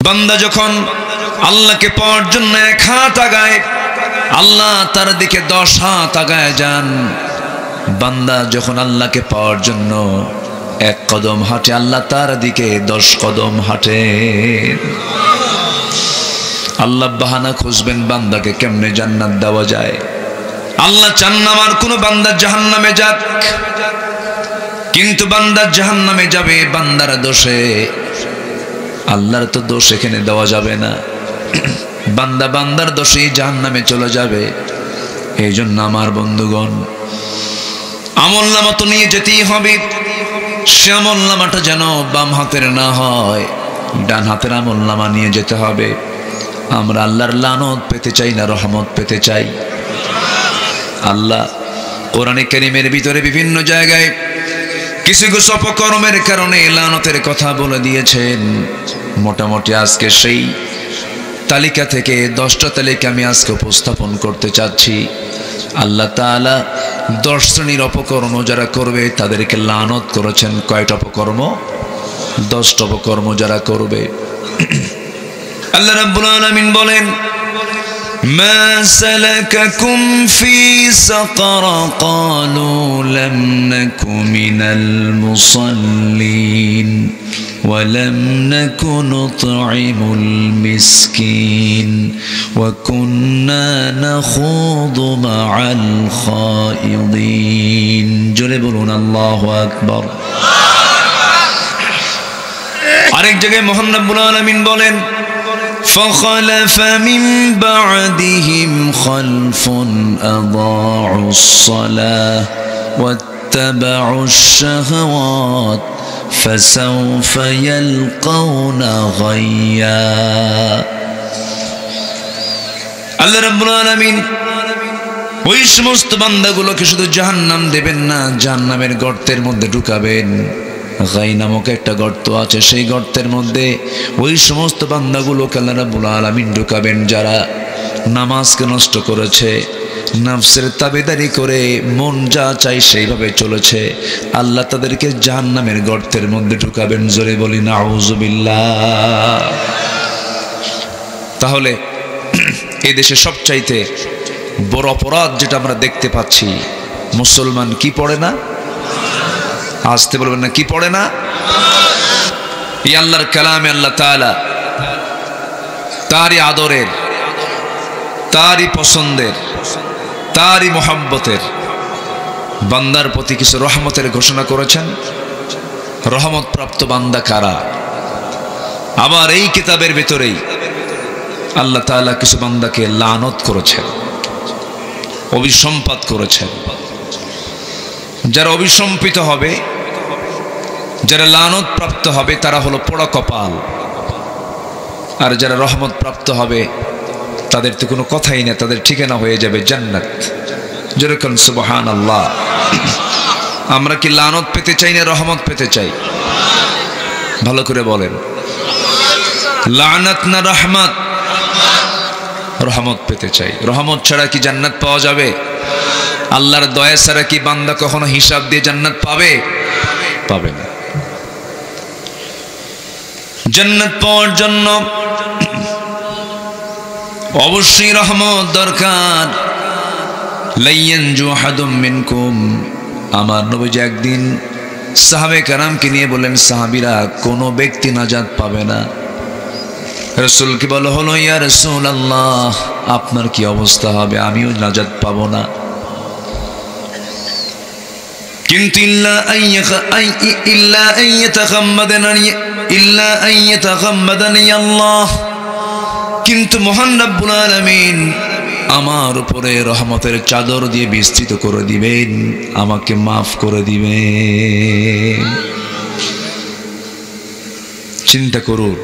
বান্দা যখন আল্লাহকে পাওয়ার জন্য 1 হাত আগায়, আল্লাহ তার দিকে 10 হাত আগায় যান। বান্দা যখন আল্লাহকে পাওয়ার জন্য 1 কদম হাঁটে, আল্লাহ তার দিকে 10 কদম হাঁটে। আল্লাহ বাহানা খুঁজবেন বান্দাকে কেমনে জান্নাত দেওয়া যায়। আল্লাহ চান না আমার কোনো বান্দা জাহান্নামে যাক, কিন্তু বান্দা জাহান্নামে যাবে বান্দার দোষে। আল্লাহর তো দোষ এখানে দেওয়া যাবে না, বান্দা বান্দার দোষেই জাহান্নামে চলে যাবে। এই জন্য আমার বন্ধুগণ, আমলনামা তো নিয়ে যেতেই হবে। সে আমলনামাটা যেন বাম হাতের না হয়, ডান হাতের আমলনামা নিয়ে যেতে হবে। আমরা আল্লাহর লানত পেতে চাই না রহমত পেতে চাই? আল্লাহ কোরআনে কারীমের ভিতরে বিভিন্ন জায়গায় কিছু কিছু অপকর্মের কারণে লানতের কথা বলে দিয়েছেন। মোটামুটি আজকে সেই তালিকা থেকে 10টা তালিকা আমি আজকে উপস্থাপন করতে চাচ্ছি। আল্লাহ তাআলা 10 শ্রেণীর অপকর্ম যারা করবে তাদেরকে লানত করেছেন। কয়টা অপকর্ম? 10টা অপকর্ম যারা করবে। আল্লাহ রাব্বুল আলামিন বলেন, মা সালাকাকুম ফি সাকার ক্বালু লাম নাকু মিনাল মুসাল্লিন ওয়া লাম নাকু নুতঈমুল মিসকিন ওয়া কুন্না নাখুযু মা'আল খায়িদিন। জোরে বলুন আল্লাহু আকবার। আরেক জায়গায় মহান রব্বুল আলামিন বলেন, فخلف من بعدهم خلف أضاعوا الصلاة واتبعوا الشهوات فسوف يلقون غيا। আল্লাহ রাব্বুল আলামিন ওই সমস্ত বান্দাগুলোকে শুধু জাহান্নাম দেবেন না, জাহান্নামের গর্তের মধ্যে ঢুকাবেন। গাই নামক একটা গর্ত আছে, সেই গর্তের মধ্যে ওই সমস্ত বান্দাগুলোকে আল্লাহ রাব্বুল আলামিন ঢুকাবেন যারা নামাজকে নষ্ট করেছে, নফসের তাবেদারি করে মন যা চাই সেইভাবে চলেছে। আল্লাহ তাদেরকে জাহান্নামের গর্তের মধ্যে ঢুকাবেন। জোরে বলি নাউযুবিল্লাহ। তাহলে এই দেশে সবচাইতে বড় অপরাধ যেটা আমরা দেখতে পাচ্ছি, মুসলমান কি পড়ে না? আসতে বলবেন না, কি পড়ে না? এই আল্লাহর কালামে আল্লাহ তাআলা তারই আদরের, তারই পছন্দের, তারই মোহাব্বতের বান্দার প্রতি কিছু রহমতের ঘোষণা করেছেন। রহমত প্রাপ্ত বান্দা কারা? আবার এই কিতাবের ভিতরেই আল্লাহ তাআলা কিছু বান্দাকে লানত করেছেন, অভিসম্পাত করেছেন। যারা অভিসম্পিত হবে, যারা লানত প্রাপ্ত হবে, তারা হলো পোড়া কপাল। আর যারা রহমত প্রাপ্ত হবে তাদের তো কোনো কথাই না, তাদের ঠিকানা হয়ে যাবে জান্নাত। যেরকম সুবহানাল্লাহ। আমরা কি লানত পেতে চাই না রহমত পেতে চাই? ভালো করে বলেন, লানাত না রহমত? রহমত পেতে চাই। রহমত ছাড়া কি জান্নাত পাওয়া যাবে? আল্লাহর দয়া ছাড়া কি বান্দা কখনো হিসাব দিয়ে জান্নাত পাবে? পাবে না। জান্নাত পাওয়ার জন্য অবশ্যই রহমত দরকার। লাইয়ানজু আহাদুম মিনকুম। আমার নবীজি একদিন সাহাবে কেরামকে নিয়ে বললেন, সাহাবীরা, কোনো ব্যক্তি নাজাত পাবে না। রাসূলকে বলা হলো, ইয়া রাসূলুল্লাহ, আপনার কি অবস্থা হবে? আমিও নাজাত পাবো না। কিন্তু ইল্লা আইয়াতাগাম্মাদানি আল্লাহ, কিন্তু মহান রব্বুল আলামিন আমার উপরে রহমতের চাদর দিয়ে বিস্তৃত করে দিবেন, আমাকে মাফ করে দিবেন। চিন্তা করুন,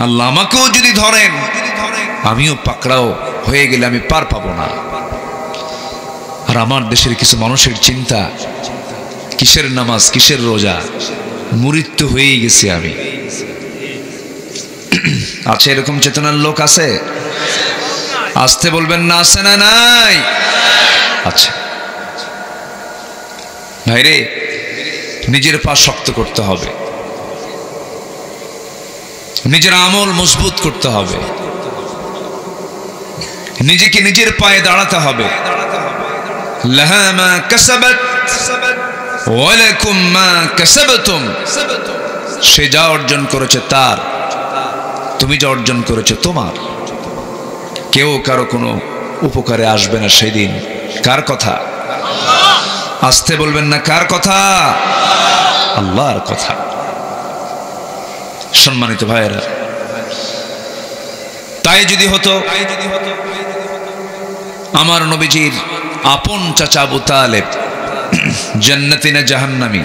আল্লাহ আমাকেও যদি ধরেন, আমিও পাকড়াও হয়ে গেলে আমি পার পাবো না। আর আমার দেশের কিছু মানুষের চিন্তা, কিসের নামাজ, কিসের রোজা, মুরিদ হয়েই গেছি আমি। আছে এরকম চেতনার লোক? আছে? আসতে বলবেন না, আছে না নাই? আচ্ছা ভাইরে, নিজের পা শক্ত করতে হবে। নিজের আমল মজবুত করতে হবে, নিজেকে নিজের পায়ে দাঁড়াতে হবে। লাহা মা কাসাবাত ওয়া লাকুম মা কাসাবতুম, সে যা অর্জন করেছে তার, তুমি যা অর্জন করেছো তোমার। কেউ কারো কোনো উপকারে আসবে না সেদিন। কার কথা? আসতে বলবেন না, কার কথা? আল্লাহর কথা। সম্মানিত ভাইয়েরা, তাই যদি হতো আমার নবীজির আপন চাচা আবু তালেব জান্নাতি না জাহান্নামী?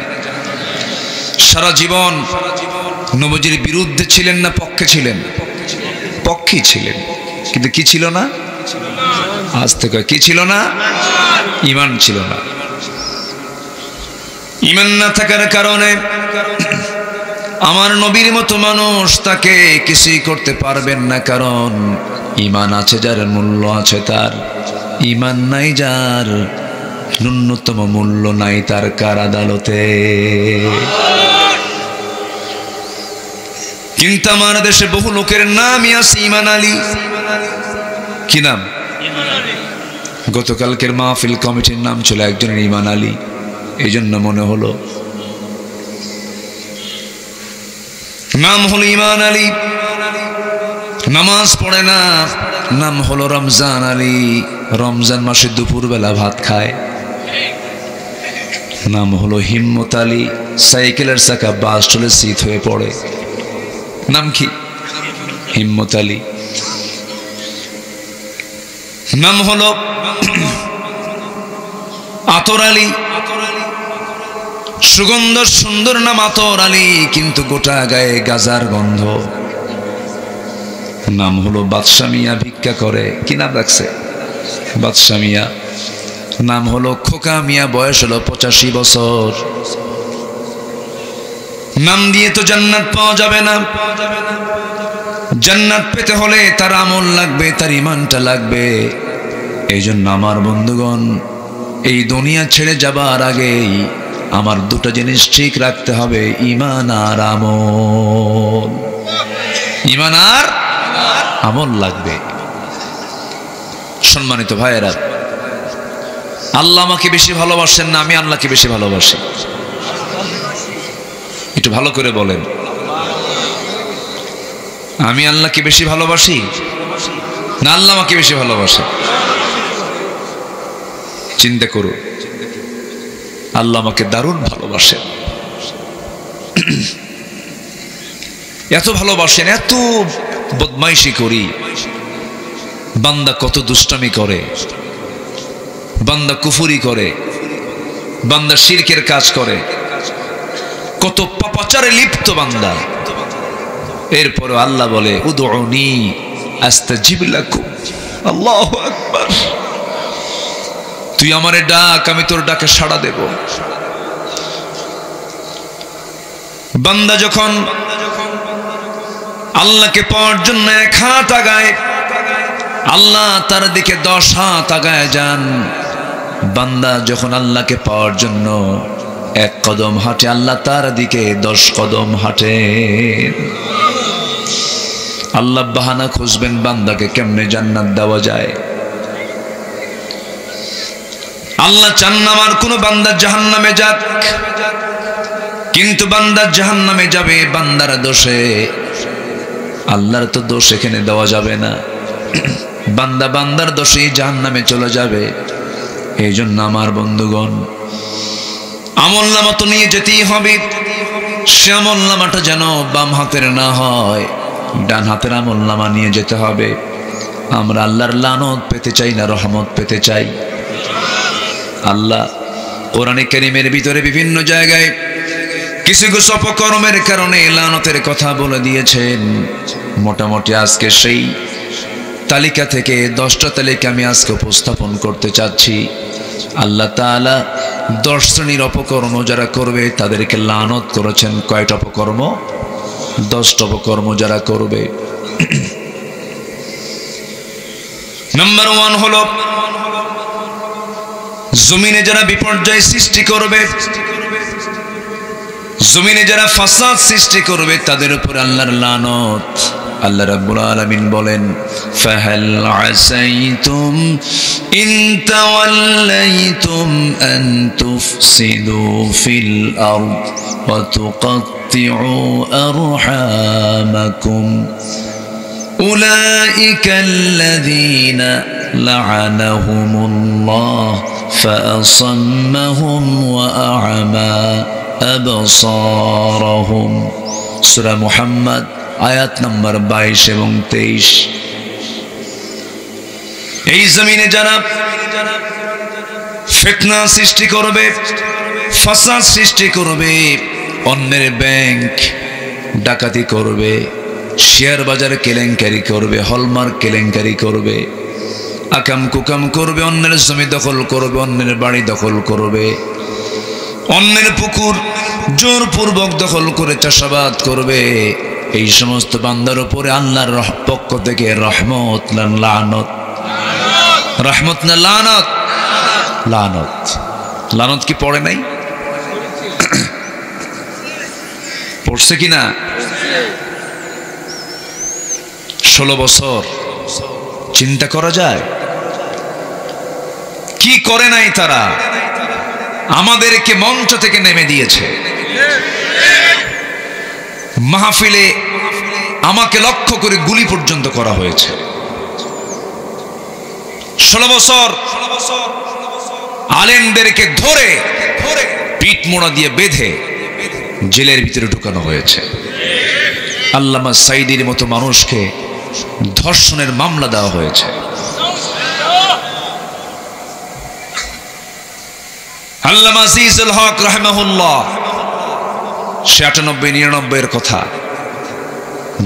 সারা জীবন নবীজির বিরুদ্ধে ছিলেন না পক্ষে ছিলেন? পক্ষেই ছিলেন, কিন্তু কি ছিল না? আজ থেকে কি ছিল না? ঈমান ছিল না। ঈমান না থাকার কারণে আমার নবীর মতো মানুষ তাকে কিছুই করতে পারবেন না, কারণ ঈমান আছে যার, মূল্য আছে তার। ঈমান নাই যার, ন্যূনতম মূল্য নাই তার কার আদালতে। কিন্তু আমার দেশে বহু লোকের নামই আছে ঈমান আলী। কি নাম? গতকালকের মাহফিল কমিটির নাম ছিল একজনের ঈমান আলী। এই জন্য মনে হলো নাম হলো ঈমান আলী, নামাজ পড়ে না, নাম হলো রমজান আলী, রমজান মাসে দুপুর বেলা ভাত খায়। নাম হলো হিম্মত আলী, সাইকেলের চাকা বাস চলে শীত হয়ে পড়ে। নাম কি? হিম্মত আলী। নাম হলো আতর আলী, সুগন্ধ সুন্দর নাম আতর আলী, কিন্তু গোটা গায়ে গাজার গন্ধ। নাম হলো বাদশা মিয়া, ভিক্ষা করে। কি নাম রাখছে? বাদশা মিয়া। নাম হলো খোকা মিয়া, বয়স হলো 85 বছর। নাম দিয়ে তো জান্নাত পাওয়া যাবে না। জান্নাত পেতে হলে তার আমল লাগবে, তার ঈমানটা লাগবে। এই জন্য আমার বন্ধুগণ, এই দুনিয়া ছেড়ে যাবার আগেই আমার দুটো জিনিস ঠিক রাখতে হবে, ঈমান আর আমল। ঈমান আর আমল লাগবে। সম্মানিত ভাইয়েরা, আল্লাহ আমাকে বেশি ভালোবাসেন না আমি আল্লাহকে বেশি ভালোবাসি? একটু ভালো করে বলেন। আমি আল্লাহকে বেশি ভালোবাসি না আল্লাহ আমাকে বেশি ভালোবাসে? চিন্তা করুন। আল্লাহ আমাকে দারুণ ভালোবাসেন। এত ভালোবাসেন, এত বদমাইশি করি, বান্দা কত দুষ্টামি করে, বান্দা কুফরি করে, বান্দা শিরকের কাজ করে, কত পাপাচারে লিপ্ত বান্দা। এরপরে আল্লাহ বলে উদউনি আস্তাজিব লাকুম। আল্লাহু আকবার। তুই আমারে ডাক, আমি তোর ডাকে সাড়া দেব। বান্দা যখন আল্লাহকে পাওয়ার জন্য 1 হাত আগায়, আল্লাহ তার দিকে 10 হাত আগায় যান। বান্দা যখন আল্লাহকে পাওয়ার জন্য 1 কদম হাঁটে, আল্লাহ তার দিকে 10 কদম হাঁটে। আল্লাহ বাহানা খুঁজবেন বান্দাকে কেমনে জান্নাত দেওয়া যায়। আল্লাহ চান না আমার কোনো বান্দা জাহান্নামে যাক, কিন্তু বান্দা জাহান্নামে যাবে বান্দার দোষে। আল্লাহর তো দোষ এখানে দেওয়া যাবে না। বান্দা বান্দার দোষেই জাহান্নামে চলে যাবে। এই জন্য আমার বন্ধুগণ, আমলনামা তো নিয়ে যেতেই হবে। সে আমলনামাটা যেন বাম হাতের না হয়, ডান হাতের আমলনামা নিয়ে যেতে হবে। আমরা আল্লাহর লানত পেতে চাই না রহমত পেতে চাই? আল্লাহ কোরআনে কারীমের ভিতরে বিভিন্ন জায়গায় কিছু কিছু অপকর্মের কারণে লানতের কথা বলে দিয়েছেন। মোটামুটি আজকে সেই তালিকা থেকে 10টা তালিকা আমি আজকে উপস্থাপন করতে চাচ্ছি। আল্লাহ তাআলা 10 শ্রেণীর অপকর্ম যারা করবে তাদেরকে লানত করেছেন। কয়টা অপকর্ম? 10টা অপকর্ম যারা করবে। নাম্বার 1 হলো জমিনে যারা বিপর্যয় সৃষ্টি করবে, জমিনে যারা ফাসাদ সৃষ্টি করবে তাদের উপর আল্লাহর লানত। আল্লাহ রাব্বুল আলামিন বলেন, ফাহাল আসাইতুম ইন তাওয়াল্লাইতুম আন তুফসিদু ফিল আরদ ওয়া তুকাত্তিউ আরহামাকুম উলাইকা আল্লাযীনা লা'আনাহুমুল্লাহ ফাআসাম্মাহুম ওয়া আ'মা আবসারহুম। সূরা মুহাম্মদ আয়াত নম্বর 22 এবং 23। এই জমিনে যারা ফিতনা সৃষ্টি করবে, ফাসাদ সৃষ্টি করবে, অন্যের ব্যাংক ডাকাতি করবে, শেয়ার বাজার কেলেঙ্কারি করবে, হলমার্ক কেলেঙ্কারি করবে, আকাম কুকাম করবে, অন্যের জমি দখল করবে, অন্যের বাড়ি দখল করবে, অন্যের পুকুর জোরপূর্বক দখল করে চাষাবাদ করবে, এই সমস্ত বান্দার উপরে আল্লাহর পক্ষ থেকে রহমত না লানত? রহমত না লানত? লানত। লানত কি পড়ে নাই? পড়ছে কি না? 16 বছর চিন্তা করা যায় কি করে নাই তারা? আমাদেরকে মঞ্চ থেকে নেমে দিয়েছে, মাহফিলে আমাকে লক্ষ্য করে গুলি পর্যন্ত করা হয়েছে। 16 বছর আলেমদেরকে ধরে পিঠ মোড়া দিয়ে বেঁধে জেলের ভিতরে ঢুকানো হয়েছে। আল্লামা সাইদির মতো মানুষকে ধর্ষণের মামলা দেওয়া হয়েছে। আল্লামা আজিজুল হক রাহিমাহুল্লাহ 98-99 কথা,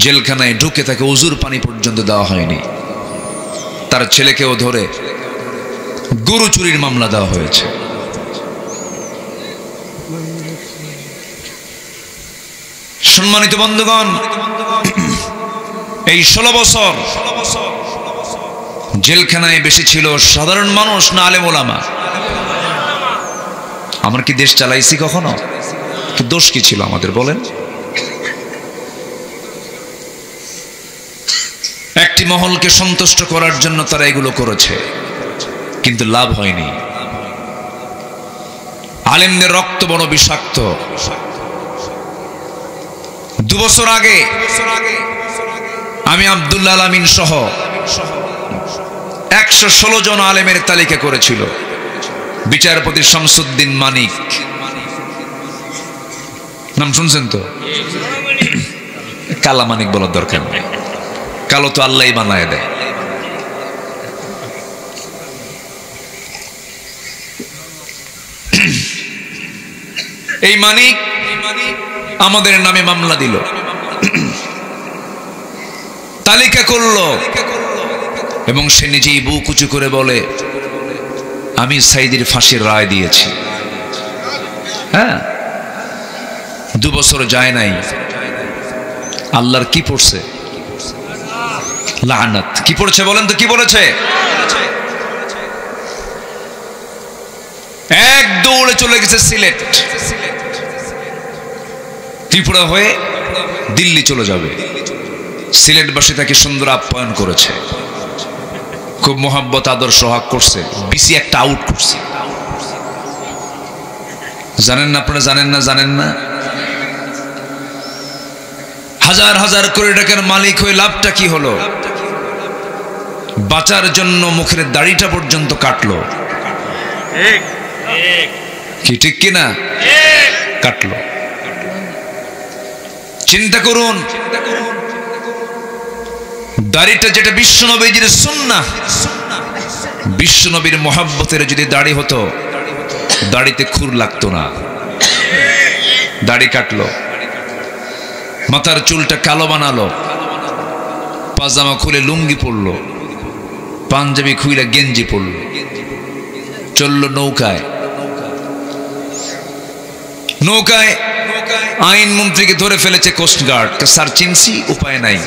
জেলখানায় ঢুকে তাকে উজুর পানি পর্যন্ত দেওয়া হয়নি। তার ছেলেকেও ধরে গরু চুরির মামলা দেওয়া হয়েছে। সম্মানিত বন্ধুগণ, এই 16 বছর জেলখানায় বেশি ছিল সাধারণ মানুষ না আলেম ওলামা? আমরা কি দেশ চালাইছি কখনো? দোষ কি ছিল আমাদের বলেন? একটি মহলকে সন্তুষ্ট করার জন্য তারা এগুলো করেছে, কিন্তু লাভ হয়নি। আলেমদের রক্ত বড় বিষাক্ত। 2 বছর আগে আমি আব্দুল্লাহ আলামিন সহ 116 জন আলেমের তালিকা করেছিল বিচারপতি শামসুদ্দিন মানিক। নাম শুনছেন তো? কালা মানিক বলার দরকার নেই, কালো তো আল্লাহই বানায় দেয়। এই মানিক আমাদের নামে মামলা দিল, তালিকা করলো, এবং সে নিজেই বুক উঁচু করে বলে, আমি সাইদির ফাঁসির রায় দিয়েছি। হ্যাঁ, 2 বছর যায় নাই, আল্লাহর কি পড়ছে? লানাত। কি পড়ছে বলেন তো? কি বলেছে? এক দৌড়ে চলে গেছে সিলেট, ত্রিপুরা হয়ে দিল্লি চলে যাবে। সিলেটবাসী তাকে সুন্দর আপ্যায়ন করেছে, খুব মোহাব্বত আদর সোহাগ করছে। বিসি একটা আউট করছে, জানেন না আপনারা? জানেন না? হাজার হাজার কোটি টাকার মালিক হয়ে লাভটা কি হলো? বাঁচার জন্য মুখের দাড়িটা পর্যন্ত কাটলো। কি ঠিক কিনা? কাটলো। চিন্তা করুন, দাড়িটা যেটা বিশ্বনবীর সুন্নাহ, বিশ্বনবীর মোহাব্বতের যদি দাড়ি হতো, দাড়িতে খুর লাগতো না। দাড়ি কাটলো, মাথার চুলটা কালো বানালো, পাজামা খুলে লুঙ্গি পরলো, পাঞ্জাবি খুইলা গেঞ্জি পরলো, চললো নৌকায়। নৌকায় আইন মন্ত্রীকে ধরে ফেলেছে কোস্টগার্ড। স্যার চিনছি, উপায় নাই,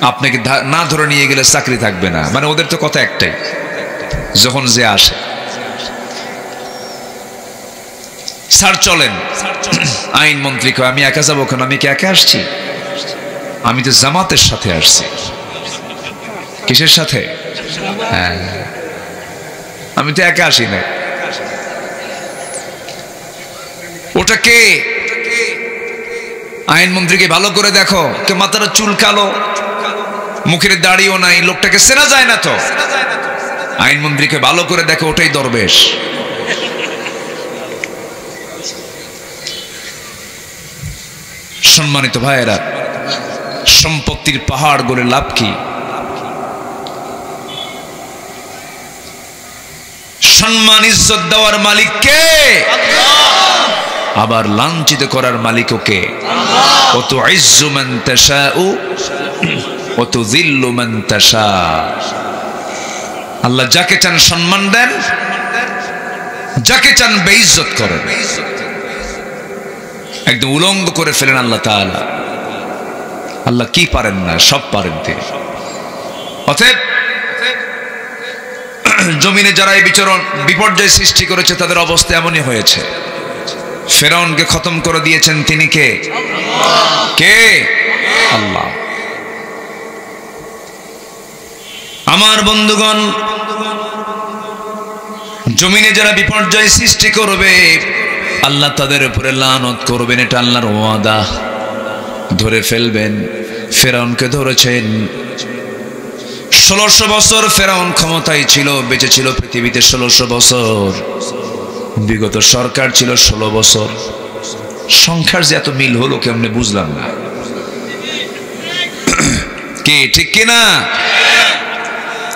আপনাকে না ধরে নিয়ে গেলে চাকরি থাকবে না। মানে ওদের তো কথা একটাই, যখন যে আসে। স্যার চলেন। আইনমন্ত্রী কয় আমি একা যাবো কেন? আমি কি একা আসছি? আমি তো জামাতের সাথে আসছি। কিসের সাথে? হ্যাঁ, আমি তো একা আসি না। ওটা কে? আইনমন্ত্রীকে ভালো করে দেখো, কে মাথার চুল কালো, মুখের দাড়িও নাই, লোকটাকে চেনা যায় না তো। আইনমন্ত্রীকে ভালো করে দেখো, ওটাই দরবেশ। সম্মানিত ভাইয়েরা, সম্পত্তির পাহাড় গড়ে লাভ কি? সম্মান ইজ্জত দেওয়ার মালিক কে? আবার লাঞ্ছিত করার মালিকও কে? ওয়া তুইজ্জু মান তাশাউ ওয়া তুযিল্লু মান তাশা। আল্লাহ যাকে চান সম্মান দেন, যাকে চান বেইজ্জত করেন। একদম উলঙ্গ করে ফেলেন আল্লাহ তাআলা। আল্লাহ কি পারেন না? সব পারেন তিনি। অতএব জমিনে যারা এই বিপর্যয় সৃষ্টি করেছে তাদের অবস্থা এমনই হয়েছে। ফেরাউনকে খতম করে দিয়েছেন তিনি কে? কে? আল্লাহ। আমার বন্ধুগণ, জমিনে যারা বিপর্যয় সৃষ্টি করবে আল্লাহ তাদের উপরে লানত করবেন, এটা আল্লাহর ওয়াদা। ধরে ফেলবেন। ফেরাউনকে ধরেছেন। 1600 বছর ফেরাউন ক্ষমতায় ছিল, বেঁচে ছিল পৃথিবীতে 1600 বছর। বিগত সরকার ছিল 16 বছর। সংখ্যার যে এত মিল হলো কেমনে বুঝলাম না। কে ঠিক কিনা?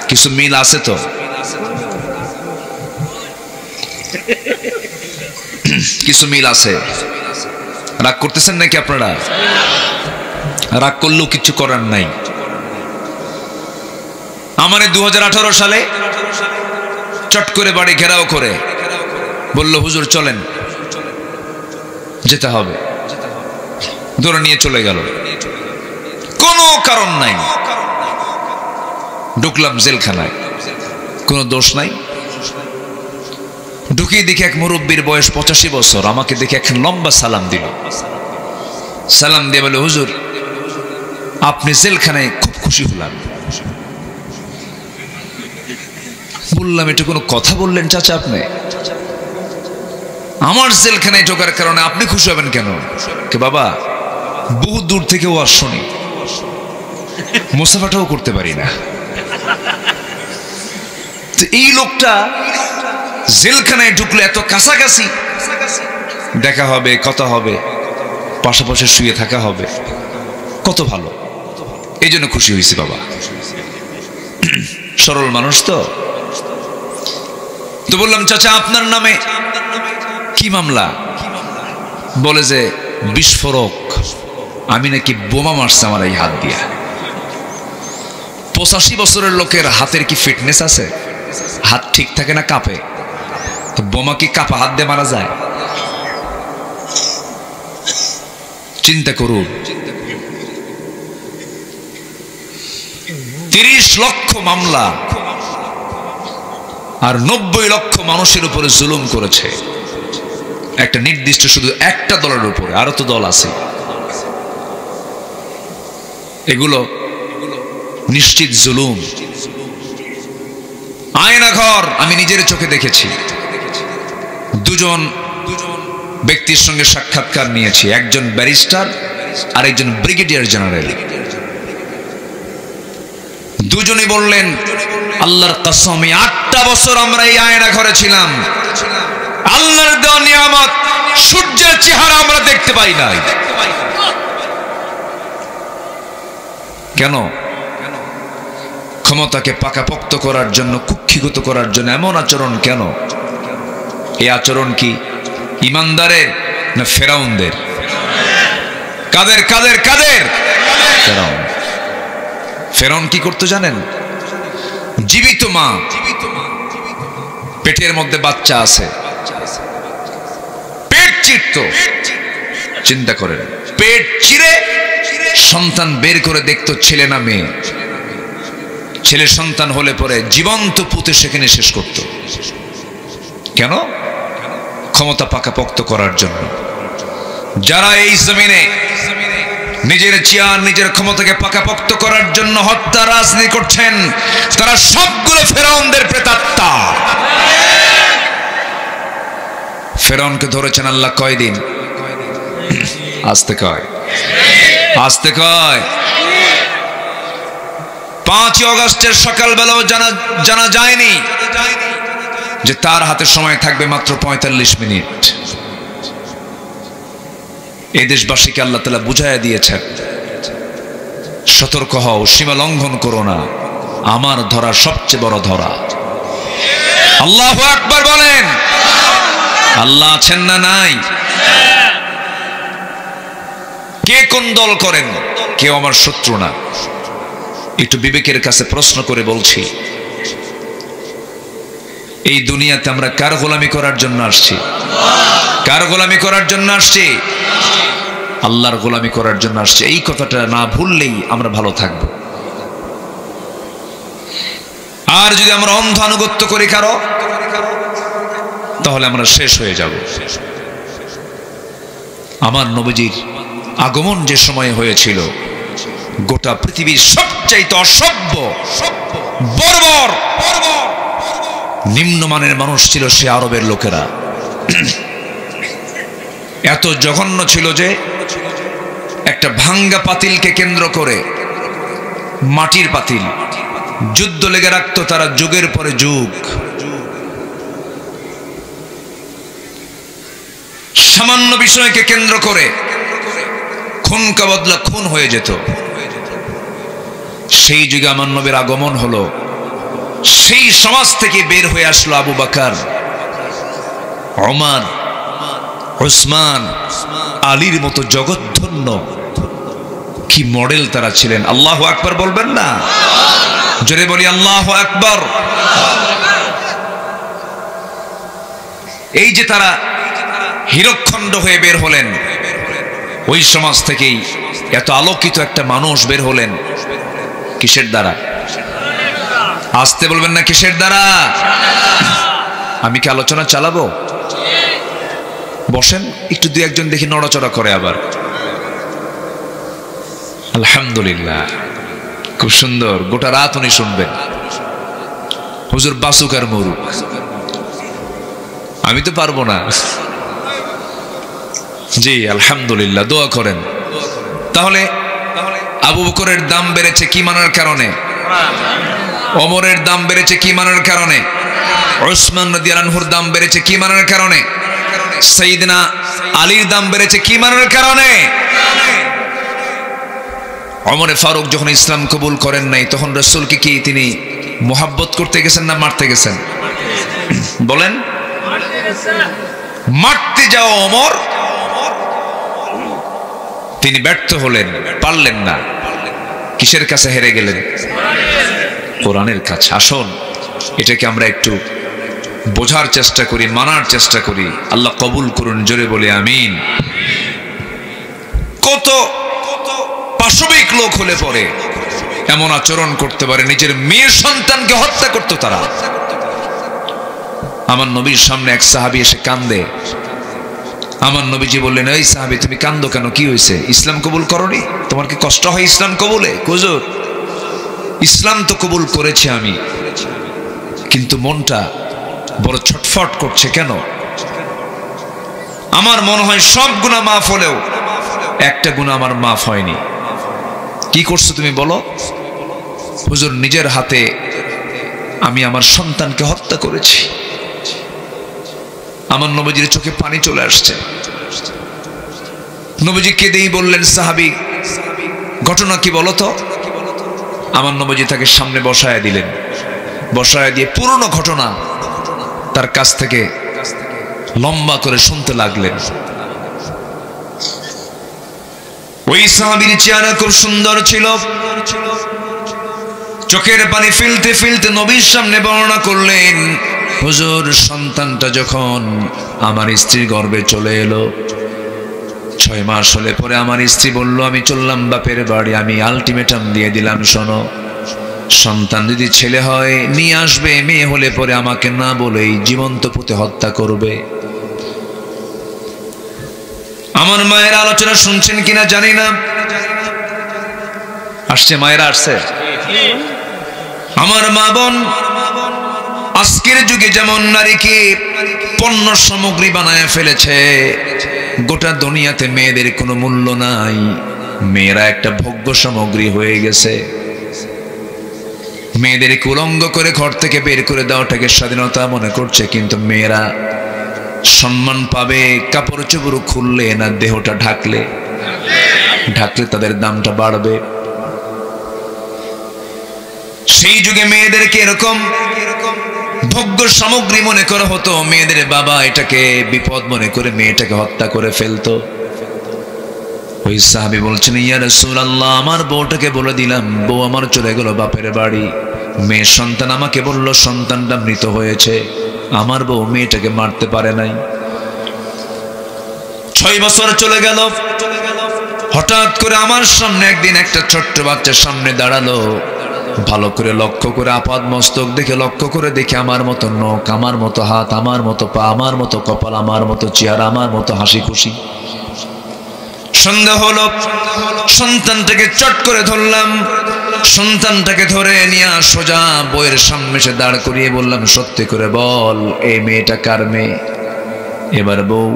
কিছু মিল আছে তো। কিছু মিল আছে। রাগ করতেছেন নাকি আপনারা? রাগ করলেও কিছু করার নাই। আমার 2018 সালে চট করে বাড়ি ঘেরাও করে বলল, হুজুর চলেন, যেতে হবে। ধরে নিয়ে চলে গেল, কোনো কারণ নাই। ঢুকলাম জেলখানায়, কোনো দোষ নাই। ঢুকিয়ে দেখি এক মুরব্বীর বয়স 85 বছর, আমাকে দেখে এক লম্বা সালাম দিল। সালাম দিয়ে বলে, হুজুর আপনি জেলখানায়, খুব খুশি হলাম। বললাম, এটা কোনো কথা বললেন চাচা আপনি? আমার জেলখানায় ঢোকার কারণে আপনি খুশি হবেন কেন? কে বাবা, বহু দূর থেকে ওয়াজ শুনি, মুসাফাটাও করতে পারি না। তো এই লোকটা জেলখানায় ঢুকলে এত কাছাকাছি দেখা হবে, কথা হবে, পাশাপাশি শুয়ে থাকা হবে, কত ভালো। এই জন্য খুশি হয়েছি বাবা। সরল মানুষ তো। তো বললাম, চাচা আপনার নামে কি মামলা? বলে যে বিস্ফোরক, আমি নাকি বোমা মারছে আমার এই হাত দিয়া। 85 বছরের লোকের হাতের কি ফিটনেস আছে? হাত ঠিক থাকে না, কাঁপে। তো বোমা কি কাঁপা হাত দিয়ে মারা যায়? চিন্তা করুন। 30 লক্ষ মামলা আর 90 লক্ষ মানুষের উপরে জুলুম করেছে একটা নির্দিষ্ট শুধু একটা দলের উপরে। আরো তো দল আছে। এগুলো নিশ্চিত জুলুম। আয়না ঘর আমি নিজের চোখে দেখেছি। দুজন ব্যক্তির সঙ্গে সাক্ষাৎকার নিয়েছি, একজন ব্যারিস্টার আর একজন ব্রিগেডিয়ার জেনারেল। দুজনই বললেন, আল্লাহর কসম 8টা বছর আমরা এই আয়না ঘরে ছিলাম, আল্লাহর দেওয়া নিয়ামত সূর্যের চেহারা আমরা দেখতে পাই নাই। কেন? ক্ষমতাকে পাকাপোক্ত করার জন্য, কুক্ষিগত করার জন্য এমন আচরণ কেন? এই আচরণ কি ইমানদারের না ফেরাউনদের? কাদের কাদের কাদের? ফেরাউন। ফেরাউন কি করতে জানেন? জীবিত মা, পেটের মধ্যে বাচ্চা আছে, পেট চিরত। চিন্তা করেন, পেট চিরে সন্তান বের করে দেখতো ছেলে না মেয়ে। ছেলে সন্তান হলে পরে জীবন্ত পুঁতে সেখানে শেষ করত। কেন? ক্ষমতা পাকাপোক্ত করার জন্য। যারা এই জমিনে নিজের চেয়ার নিজের ক্ষমতাকে পাকাপোক্ত করার জন্য হত্যা রাজনীতি করছেন, তারা সবগুলো ফেরাউনদের প্রেতাত্মা। ফেরাউনকে ধরেছেন আল্লাহ কয়দিন? আস্তে কয়, আস্তে কয়। 5 আগস্টের সকালবেলাও জানা যায়নি যে তার হাতে সময় থাকবে মাত্র 45 মিনিট। এই দেশবাসীকে আল্লাহ তাআলা বুঝাইয়া দিয়েছেন, সতর্ক হও, সীমা লঙ্ঘন করো না, আমার ধরা সবচেয়ে বড় ধরা। আল্লাহু আকবার বলেন। আল্লাহ আছেন না নাই? কে কোন দল করেন, কেউ আমার শত্রু না। একটু বিবেকের কাছে প্রশ্ন করে বলছি, এই দুনিয়াতে আমরা কার গোলামি করার জন্য আসছি? কার গোলামি করার জন্য আসছি? আল্লাহর গোলামি করার জন্য আসছে। এই কথাটা না ভুললেই আমরা ভালো থাকব। আর যদি আমরা অন্ধ আনুগত্য করি কারো, তাহলে আমরা শেষ হয়ে যাব। আমার নবীজির আগমন যে সময় হয়েছিল, গোটা পৃথিবীর সবচাইতে অসভ্য, বর্বর, নিম্নমানের মানুষ ছিল সে আরবের লোকেরা। এত জঘন্য ছিল যে একটা ভাঙ্গা পাতিলকে কেন্দ্র করে, মাটির পাতিল, যুদ্ধ লেগে রাখতো তারা যুগের পরে যুগ। সামান্য বিষয়কে কেন্দ্র করে খুন কা বদলা খুন হয়ে যেত। সেই যুগে আমার নবীর আগমন হলো। সেই সমাজ থেকে বের হয়ে আসলো আবু বকর, ওমর, উসমান, আলীর মতো জগৎধন্য কি মডেল তারা ছিলেন। আল্লাহু আকবার বলবেন না? জোরে বলি আল্লাহু আকবার। এই যে তারা হীরকখণ্ড হয়ে বের হলেন, ওই সমাজ থেকেই এত আলোকিত একটা মানুষ বের হলেন। কিসের দ্বারা? আসতে বলবেন না, কিসের দ্বারা? আমি কি আলোচনা চালাবো? বসেন, একটু দুই একজন দেখি নড়াচড়া করে আবার। আলহামদুলিল্লাহ, খুব সুন্দর। গোটা রাত উনি শুনবেন। হুজুর বাসুক আর মরুক, আমি তো পারবো না। জি আলহামদুলিল্লাহ, দোয়া করেন। তাহলে আবু বকরের দাম বেড়েছে কি মানার কারণে? ওমরের দাম বেড়েছে কি মানার কারণে? উসমান রাদিয়াল্লাহু আনহুর দাম বেড়েছে কি মানার কারণে? সাইয়েদনা আলীর দাম বেড়েছে কি মানার কারণে? ওমরে ফারুক যখন ইসলাম কবুল করেন নাই, তখন রাসূলকে কি তিনি মুহাব্বত করতে গেছেন না মারতে গেছেন? বলেন। মারতে যাও ওমর, তিনি ব্যর্থ হলেন, পারলেন না। কিসের কাছে হেরে গেলেন? কোরআনের কাছে। আসুন, এটাকে আমরা একটু বোঝার চেষ্টা করি, মানার চেষ্টা করি। আল্লাহ কবুল করুন, জোরে বলে আমিন। কত পাশবিক লোক হলে পরে এমন আচরণ করতে পারে, নিজের মেয়ের সন্তানকে হত্যা করতো তারা। আমার নবীর সামনে এক সাহাবী এসে কান্দে। আমার নবীজি বললেন, এই সাহাবী তুমি কান্দো কেন, কি হয়েছে? ইসলাম কবুল করনি? তোমার কি কষ্ট হয় ইসলাম কবুলে? হুজুর, ইসলাম তো কবুল করেছি আমি, কিন্তু মনটা বড় ছটফট করছে। কেন? আমার মনে হয় সব গুনাহ মাফ হলেও একটা গুনাহ আমার মাফ হয়নি। কি করছো তুমি বলো? হুজুর, নিজের হাতে আমি আমার সন্তানকে হত্যা করেছি। আমার নবীজির চোখে পানি চলে আসছে। নবীজি কেঁদেই বললেন, সাহাবী ঘটনা কি বলো তো? আমার নবীজি তাকে সামনে বসায় দিলেন। বসায় দিয়ে পুরনো ঘটনা তার কাছ থেকে লম্বা করে শুনতে লাগলেন। ওই সাহাবীর চেহারা খুব সুন্দর ছিল। চোখের পানি ফেলতে ফেলতে নবীর সামনে বর্ণনা করলেন, হুজুর, সন্তানটা যখন আমার স্ত্রীর গর্ভে চলে এলো, 6 মাস হলে পরে আমার স্ত্রী বলল, আমি চললাম বাপের বাড়ি। আমি আলটিমেটাম দিয়ে দিলাম, শোনো, সন্তান যদি ছেলে হয় নিয়ে আসবে, মেয়ে হলে পরে আমাকে না বলেই জীবন্ত পুঁতে হত্যা করবে। আমার মায়ের আলোচনা শুনছেন কিনা জানি না, আসছে মায়েরা আসছে। আমার মা বোন, আজকের যুগে যেমন নারীকে পণ্য সামগ্রী বানায় ফেলেছে, গোটা দুনিয়াতে মেয়েদের কোনো মূল্য নাই। মেয়েরা একটা ভোগ্য সামগ্রী হয়ে গেছে। মেয়েদেরকে উলঙ্গ করে ঘর থেকে বের করে দেওয়াটাকে স্বাধীনতা মনে করছে, কিন্তু মেয়েরা সম্মান পাবে কাপড় চোপড় খুললে না দেহটা ঢাকলে? ঢাকলে তাদের দামটা বাড়বে। সেই যুগে মেয়েদেরকে এরকম ভোগ্য সামগ্রী মনে করা হতো। মেয়েদের বাবা এটাকে বিপদ মনে করে মেয়েটাকে হত্যা করে ফেলতো। ওই সাহাবী বলছেন, ইয়া রাসূলুল্লাহ, আমার বউটাকে বলে দিলাম, বউ আমার চলে গেল বাপের বাড়ি। মেয়ে সন্তান আমাকে বলল সন্তানটা মৃত হয়েছে। আমার বউ মেয়েটাকে মারতে পারে নাই। 6 বছর চলে গেল। হঠাৎ করে আমার সামনে একদিন একটা ছোট্ট বাচ্চা সামনে দাঁড়ালো। ভালো করে লক্ষ্য করে, আপাদ মস্তক দেখে লক্ষ্য করে দেখে, আমার মতো নখ, আমার মতো হাত, আমার মতো পা, আমার মতো কপাল, আমার মতো চেহারা, আমার মতো হাসি খুশি। সন্দেহ হলো। সন্তানটাকে চট করে ধরলাম। সন্তানটাকে ধরে নিয়ে সোজা বইয়ের সামনে এসে দাঁড় করিয়ে বললাম, সত্যি করে বল, এই মেয়েটা কার মেয়ে? এবার বউ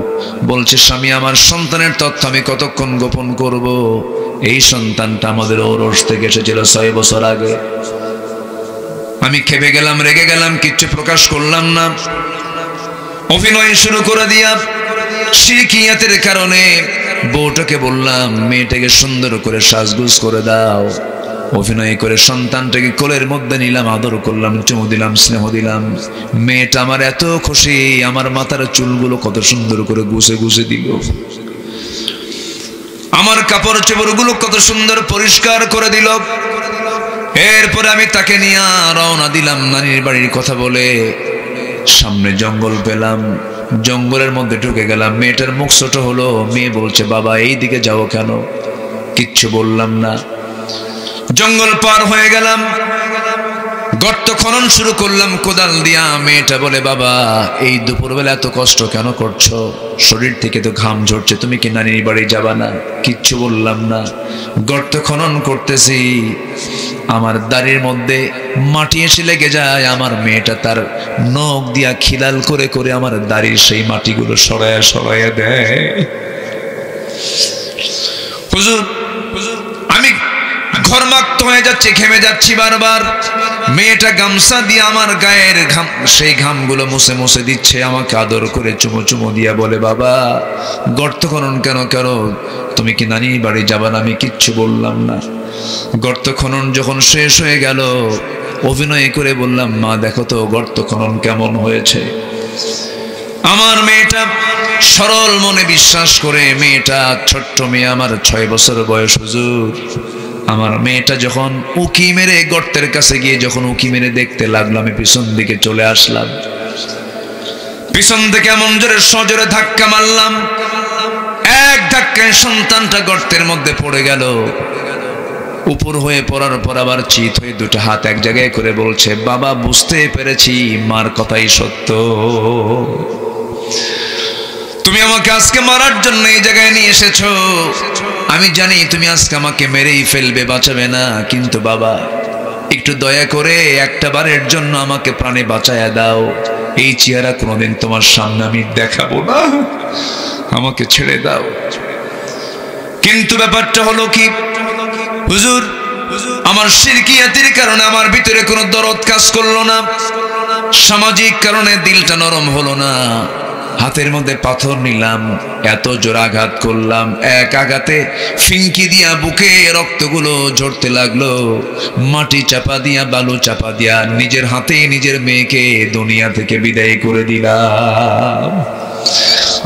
বলছে, স্বামী, আমার সন্তানের তথ্য আমি কতক্ষণ গোপন করব? এই সন্তানটা আমাদের ওরস থেকে এসেছিল 6 বছর আগে। আমি খেপে গেলাম, রেগে গেলাম, কিচ্ছু প্রকাশ করলাম না। অভিনয় শুরু করে দিয়া শিরকিয়াতের কারণে বউটাকে বললাম, মেয়েটাকে সুন্দর করে সাজগুজ করে দাও। অভিনয় করে সন্তানটাকে কোলের মধ্যে নিলাম, আদর করলাম, চুমু দিলাম, স্নেহ দিলাম। মেয়েটা আমার এত খুশি, আমার মাথার চুলগুলো কত সুন্দর করে গুছে গুছে দিল, আমার কাপড় চোপড়গুলো কত সুন্দর পরিষ্কার করে দিল। এরপরে আমি তাকে নিয়ে রওনা দিলাম নানির বাড়ির কথা বলে। সামনে জঙ্গল পেলাম, জঙ্গলের মধ্যে ঢুকে গেলাম। মেয়েটার মুখ ছোট হলো। মেয়ে বলছে, বাবা এই দিকে যাও কেন? কিচ্ছু বললাম না। জঙ্গল পার হয়ে গেলাম, গর্ত খনন শুরু করলাম কোদাল দিয়া। মেয়েটা বলে, বাবা এই দুপুরবেলা এত কষ্ট কেন করছো? শরীর থেকে তো ঘাম ঝরছে, তুমি কি নানির বাড়ি যাবা না? কিচ্ছু বললাম না। গর্ত খনন করতেছি, আমার দাড়ির মধ্যে মাটি এসে লেগে যায়। আমার মেয়েটা তার নখ দিয়া খিলাল করে করে আমার দাড়ির সেই মাটিগুলো সরায়া সরায়া দেয়। হুজুর, আমি ঘর্মাক্ত হয়ে যাচ্ছি, ঘেমে যাচ্ছি বারবার। মেয়েটা গামছা দিয়ে আমার গায়ের ঘাম, সেই ঘামগুলো মুছে মুছে দিচ্ছে, আমাকে আদর করে চুমো চুমো দিয়া বলে, বাবা গর্ত খনন কেন করো? তুমি কি নানি বাড়ি যাবা না? আমি কিচ্ছু বললাম না। গর্ত খনন যখন শেষ হয়ে গেল, অভিনয় করে বললাম, মা দেখো তো গর্ত খনন কেমন হয়েছে। আমার মেয়েটা সরল মনে বিশ্বাস করে, মেয়েটা ছোট্ট মেয়ে, আমার 6 বছর বয়স। হুজুর, আমার মেয়েটা যখন উকি মেরে গর্তের কাছে গিয়ে যখন উকি মেরে দেখতে লাগলো, আমি পিছন দিকে চলে আসলাম। পিছন থেকে এমন জোরে সজোরে ধাক্কা মারলাম, এক ধাক্কায় সন্তানটা গর্তের মধ্যে পড়ে গেল। উপর হয়ে পড়ার পর আবার চিত হয়ে দুটো হাত এক জায়গায় করে বলছে, বাবা বুঝতে পেরেছি মার কথাই সত্য। তুমি আমাকে আজকে মারার জন্য এই জায়গায় নিয়ে এসেছো। আমি জানি তুমি আজকে আমাকে মেরেই ফেলবে, বাঁচাবে না, কিন্তু বাবা একটু দয়া করে একটা বারের জন্য আমাকে প্রাণে বাঁচায়া দাও। এই চেহারা কোনোদিন তোমার সামনে আমি দেখাবো না, আমাকে ছেড়ে দাও। কিন্তু ব্যাপারটা হলো কি হুজুর, আমার শিরকিয়াতের কারণে আমার ভিতরে কোনো দরদ কাজ করলো না, সামাজিক কারণে দিলটা নরম হলো না। হাতের মধ্যে পাথর নিলাম, এত জোর আঘাত করলাম, এক আঘাতে ফিঙ্কি দিয়া বুকে রক্তগুলো ঝরতে লাগলো। মাটি চাপা দিয়া, বালু চাপা দিয়া নিজের হাতে নিজের মেয়েকে দুনিয়া থেকে বিদায় করে দিলাম।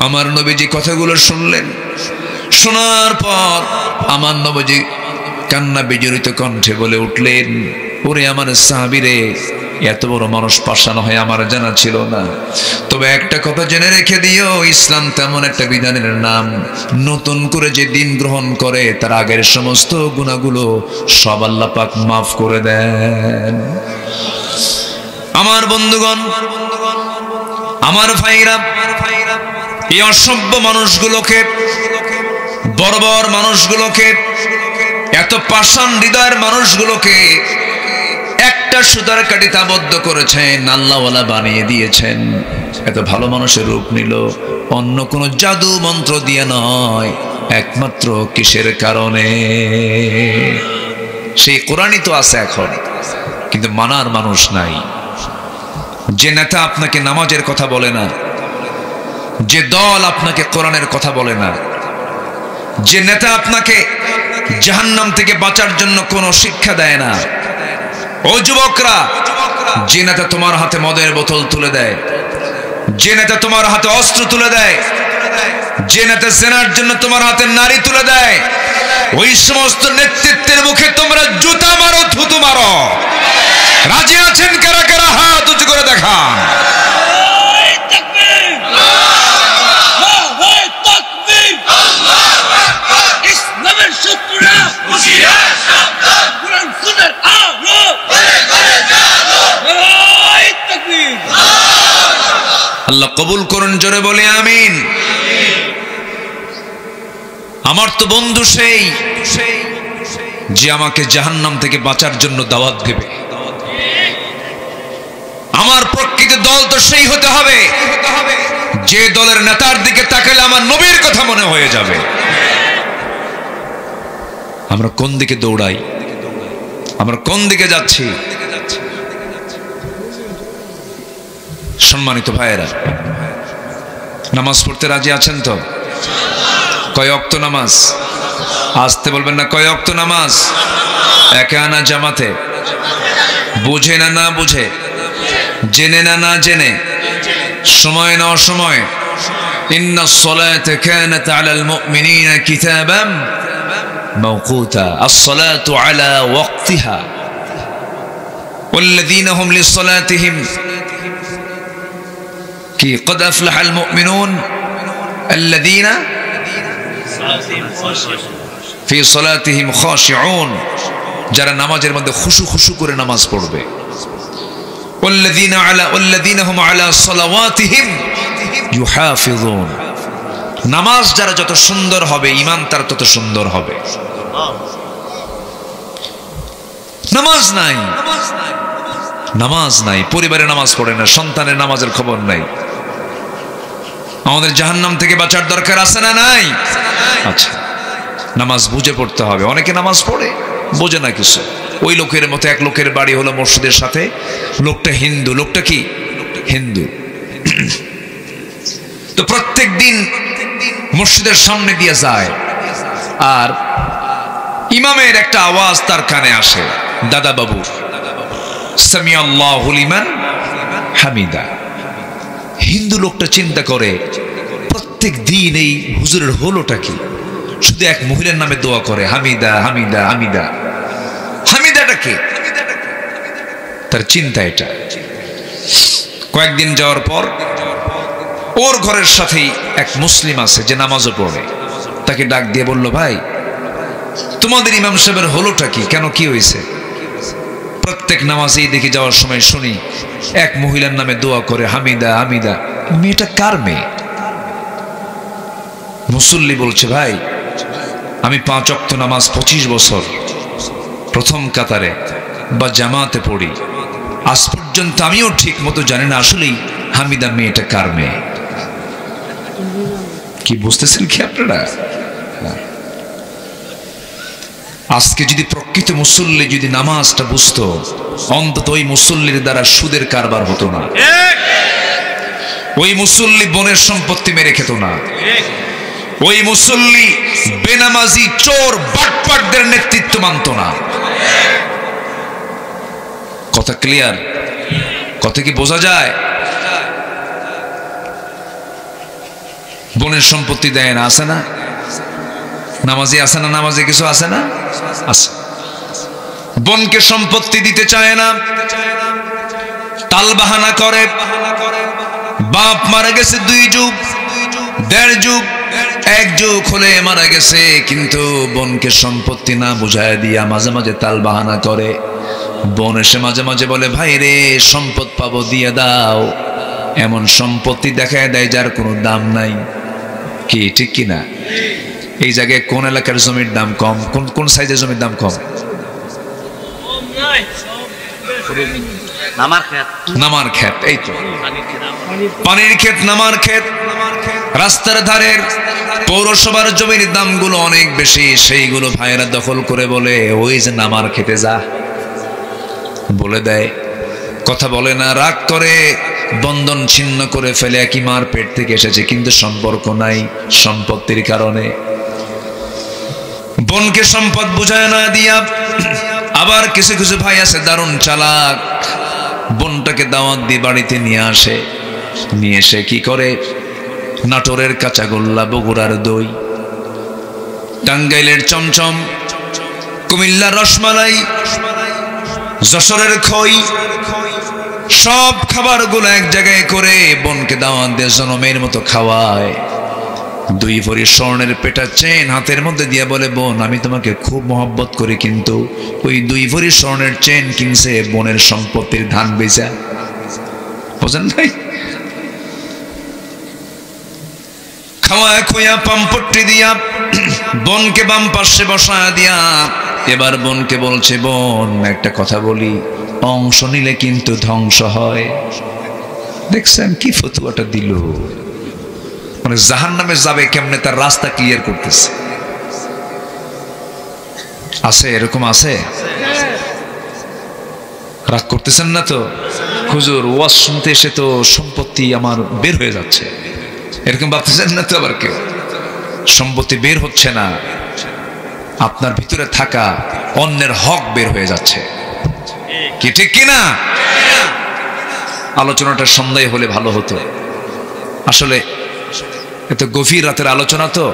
আমার নবীজি কথাগুলো শুনলেন। শোনার পর আমার নবীজি কান্না বিজড়িত কণ্ঠে বলে উঠলেন, ওরে আমার সাহাবীরে, এত বড় মানুষ পাষাণ হয় আমার জানা ছিল না। তবে একটা কথা জেনে রেখে দিও, ইসলাম তেমন একটা বিধানের নাম, নতুন করে যে দিন গ্রহণ করে তার আগের সমস্ত গুনাহগুলো সব আল্লাহ পাক মাফ করে দেন। আমার বন্ধুগণ, আমার ভাইরা, এই অসভ্য মানুষগুলোকে বর্বর মানুষগুলোকে, এত পাষাণ হৃদয়ের মানুষগুলোকে একটা সুতার কাঠিতে আবদ্ধ করেছেন, আল্লাহওয়ালা বানিয়ে দিয়েছেন। এত ভালো মানুষের রূপ নিল অন্য কোন জাদু মন্ত্র দিয়ে নয়, একমাত্র কিসের কারণে? সেই কোরআনই তো আছে এখন, কিন্তু মানার মানুষ নাই। যে নেতা আপনাকে নামাজের কথা বলে না, যে দল আপনাকে কোরআনের কথা বলে না, যে নেতা আপনাকে জাহান্নাম থেকে বাঁচার জন্য কোনো শিক্ষা দেয় না, ও যুবকরা, যে নেতা তোমার হাতে মদের বোতল তুলে দেয়, যে নেতা তোমার হাতে অস্ত্র তুলে দেয়, যে নেতা জেনার জন্য তোমার হাতে নারী তুলে দেয়, ওই সমস্ত নেতৃত্বের মুখে তোমরা জুতা মারো, থুতু মারো। রাজি আছেন কারা কারা? হাত উঁচু করে দেখান। আল্লাহ কবুল করুন, জোরে বলে আমিন। আমার তো বন্ধু সেই যে আমাকে জাহান্নাম থেকে বাঁচার জন্য দাওয়াত দেবে। আমার প্রকৃত দল তো সেই হতে হবে যে দলের নেতার দিকে তাকালে আমার নবীর কথা মনে হয়ে যাবে। আমরা কোন দিকে দৌড়াই? আমরা কোন দিকে যাচ্ছি? সম্মানিত ভাইয়েরা, নামাজ পড়তে রাজি আছেন তো? কয় ওয়াক্ত নামাজ? আসতে বলবেন না। কয় ওয়াক্ত নামাজ? একা না জামাতে? বুঝে না না বুঝে? জেনে না না জেনে? সময় না অসময়? ইন্নাস সালাতা কানাত আলাল মুমিনিনা কিতাবাম মাওকুতা। আস-সালাতু আলা ওয়াক্তিহা ওয়াল্লাযীনা হুম লিস-সালাতিহিম কি قد أفلح المؤمنون الذين في صلاتهم خاشعون। যারা নামাজের মধ্যে খুশু খুশু করে নামাজ পড়বে। والذين هم على صلواتهم يحافظون। নামাজ যারা যত সুন্দর হবে, ঈমান তার তত সুন্দর হবে। নামাজ নাই, নামাজ নাই, পরিবারে নামাজ পড়ে না, সন্তানের নামাজের খবর নাই। আমাদের জাহান্নাম থেকে বাঁচার দরকার আছে না নাই? আচ্ছা, নামাজ বুঝে পড়তে হবে। অনেকে নামাজ পড়ে বোঝে না কিছু। ওই লোকের মতো এক লোকের বাড়ি হলো মসজিদের সাথে, লোকটা হিন্দু। লোকটা কি? হিন্দু। তো প্রত্যেক দিন মসজিদের সামনে দিয়ে যায়, আর ইমামের একটা আওয়াজ তার কানে আসে, দাদা বাবু সামিআল্লাহু লিমান হামিদা। হিন্দু লোকটা চিন্তা করে প্রত্যেক দিন এই হুজুরের হলোটা কি? শুধু এক মহিলার নামে দোয়া করে, হামিদা হামিদা হামিদা। হামিদাটা কে? তার চিন্তা এটা। কয়েকদিন যাওয়ার পর ওর ঘরের সাথেই এক মুসলিম আছে যে নামাজও পড়ে, তাকে ডাক দিয়ে বলল, ভাই তোমাদের ইমাম সাহেবের হলোটা কি? কেন, কি হয়েছে? প্রত্যেক নামাজেই দেখি যাওয়ার সময় শুনি এক মহিলার নামে দোয়া করে, হামিদা হামিদা। মেয়েটা কার মেয়ে? মুসল্লি বলছে, ভাই আমি 5 ওয়াক্ত নামাজ 25 বছর প্রথম কাতারে বা জামাতে পড়ি, আজ পর্যন্ত আমিও ঠিক মতো জানি না আসলেই হামিদা মেয়েটা কার মেয়ে। কি বুঝতেছেন কি আপনারা? আজকে যদি প্রকৃত মুসল্লি যদি নামাজটা বুঝতো, অন্তত ওই মুসল্লির দ্বারা সুদের কারবার হতো না, ওই মুসল্লি বনের সম্পত্তি মেরে খেত না, ওই মুসল্লি বেনামাজি চোর বাটপাটদের নেতৃত্ব মানত না। কথা ক্লিয়ার? কথা কি বোঝা যায়? বনের সম্পত্তি দেয় না, আছে না? নামাজি আছে না? নামাজে কিছু আছে না? আছে। বনকে সম্পত্তি দিতে চায় না, তাল বাহানা করে। বাপ মারা গেছে 2 যুগ, 1.5 যুগ, 1 যুগ হলে মারা গেছে, কিন্তু বনকে সম্পত্তি না বুঝায় দিয়া মাঝে মাঝে তাল বাহানা করে। বোন এসে মাঝে মাঝে বলে, ভাই রে সম্পদ পাবো, দিয়ে দাও। এমন সম্পত্তি দেখায় দেয় যার কোনো দাম নাই। কি ঠিক কিনা? এই জায়গায় কোন এলাকার জমির দাম কম, কোন কোন সাইজের জমির দাম কম? নামার ক্ষেত, এই তো পানির ক্ষেত, নামার ক্ষেত। রাস্তার ধারের পৌরসভার জমির দামগুলো অনেক বেশি, সেইগুলো ভাইয়েরা দখল করে বলে ওই যে নামার খেতে যা, বলে দেয়, কথা বলে না, রাগ করে, বন্ধন ছিন্ন করে ফেলে। একই মার পেট থেকে এসেছে কিন্তু সম্পর্ক নাই সম্পত্তির কারণে। বোনকে সম্পদ বুঝায় না দিয়া আবার কিছু কিছু ভাই আছে দারুণ চালাক, বোনটাকে দাওয়াত দিয়ে বাড়িতে নিয়ে আসে, নিয়ে এসে কি করে, নাটোরের কাঁচাগোল্লা, বগুড়ার দই, টাঙ্গাইলের চমচম, কুমিল্লার রসমালাই, যশোরের খই, সব খাবারগুলো এক জায়গায় করে বোনকে দাওয়াত দিয়ে জনমের মতো খাওয়ায়। 2 ভরি স্বর্ণের পেটা চেন হাতের মধ্যে দিয়ে বলে, বোন আমি তোমাকে খুব মহব্বত করি, কিন্তু ওই 2 ভরি স্বর্ণের চেন কিনছে বোনের সম্পত্তির ধান বেচা। বোঝেন ভাই? খাওয়া খুয়া পাম্পট্টি দিয়া বোনকে বাম পাশে বসা দিয়া এবার বোনকে বলছে, বোন একটা কথা বলি, অংশ নিলে কিন্তু ধ্বংস হয়। দেখছেন কি ফতুয়াটা দিল, মানে জাহান্নামে যাবে কেমনে তার রাস্তা ক্লিয়ার করতেছে। আছে এরকম আছে? রাগ করতেছেন না তো? হুজুর ওয়াজ শুনতে এসে তো সম্পত্তি আমার বের হয়ে যাচ্ছে, এরকম ভাবতেছেন না তো? আবার কেউ সম্পত্তি বের হচ্ছে না, আপনার ভিতরে থাকা অন্যের হক বের হয়ে যাচ্ছে, কি ঠিক কিনা? আলোচনাটা সন্ধ্যায় হলে ভালো হতো, আসলে এত গভীর রাতের আলোচনা তো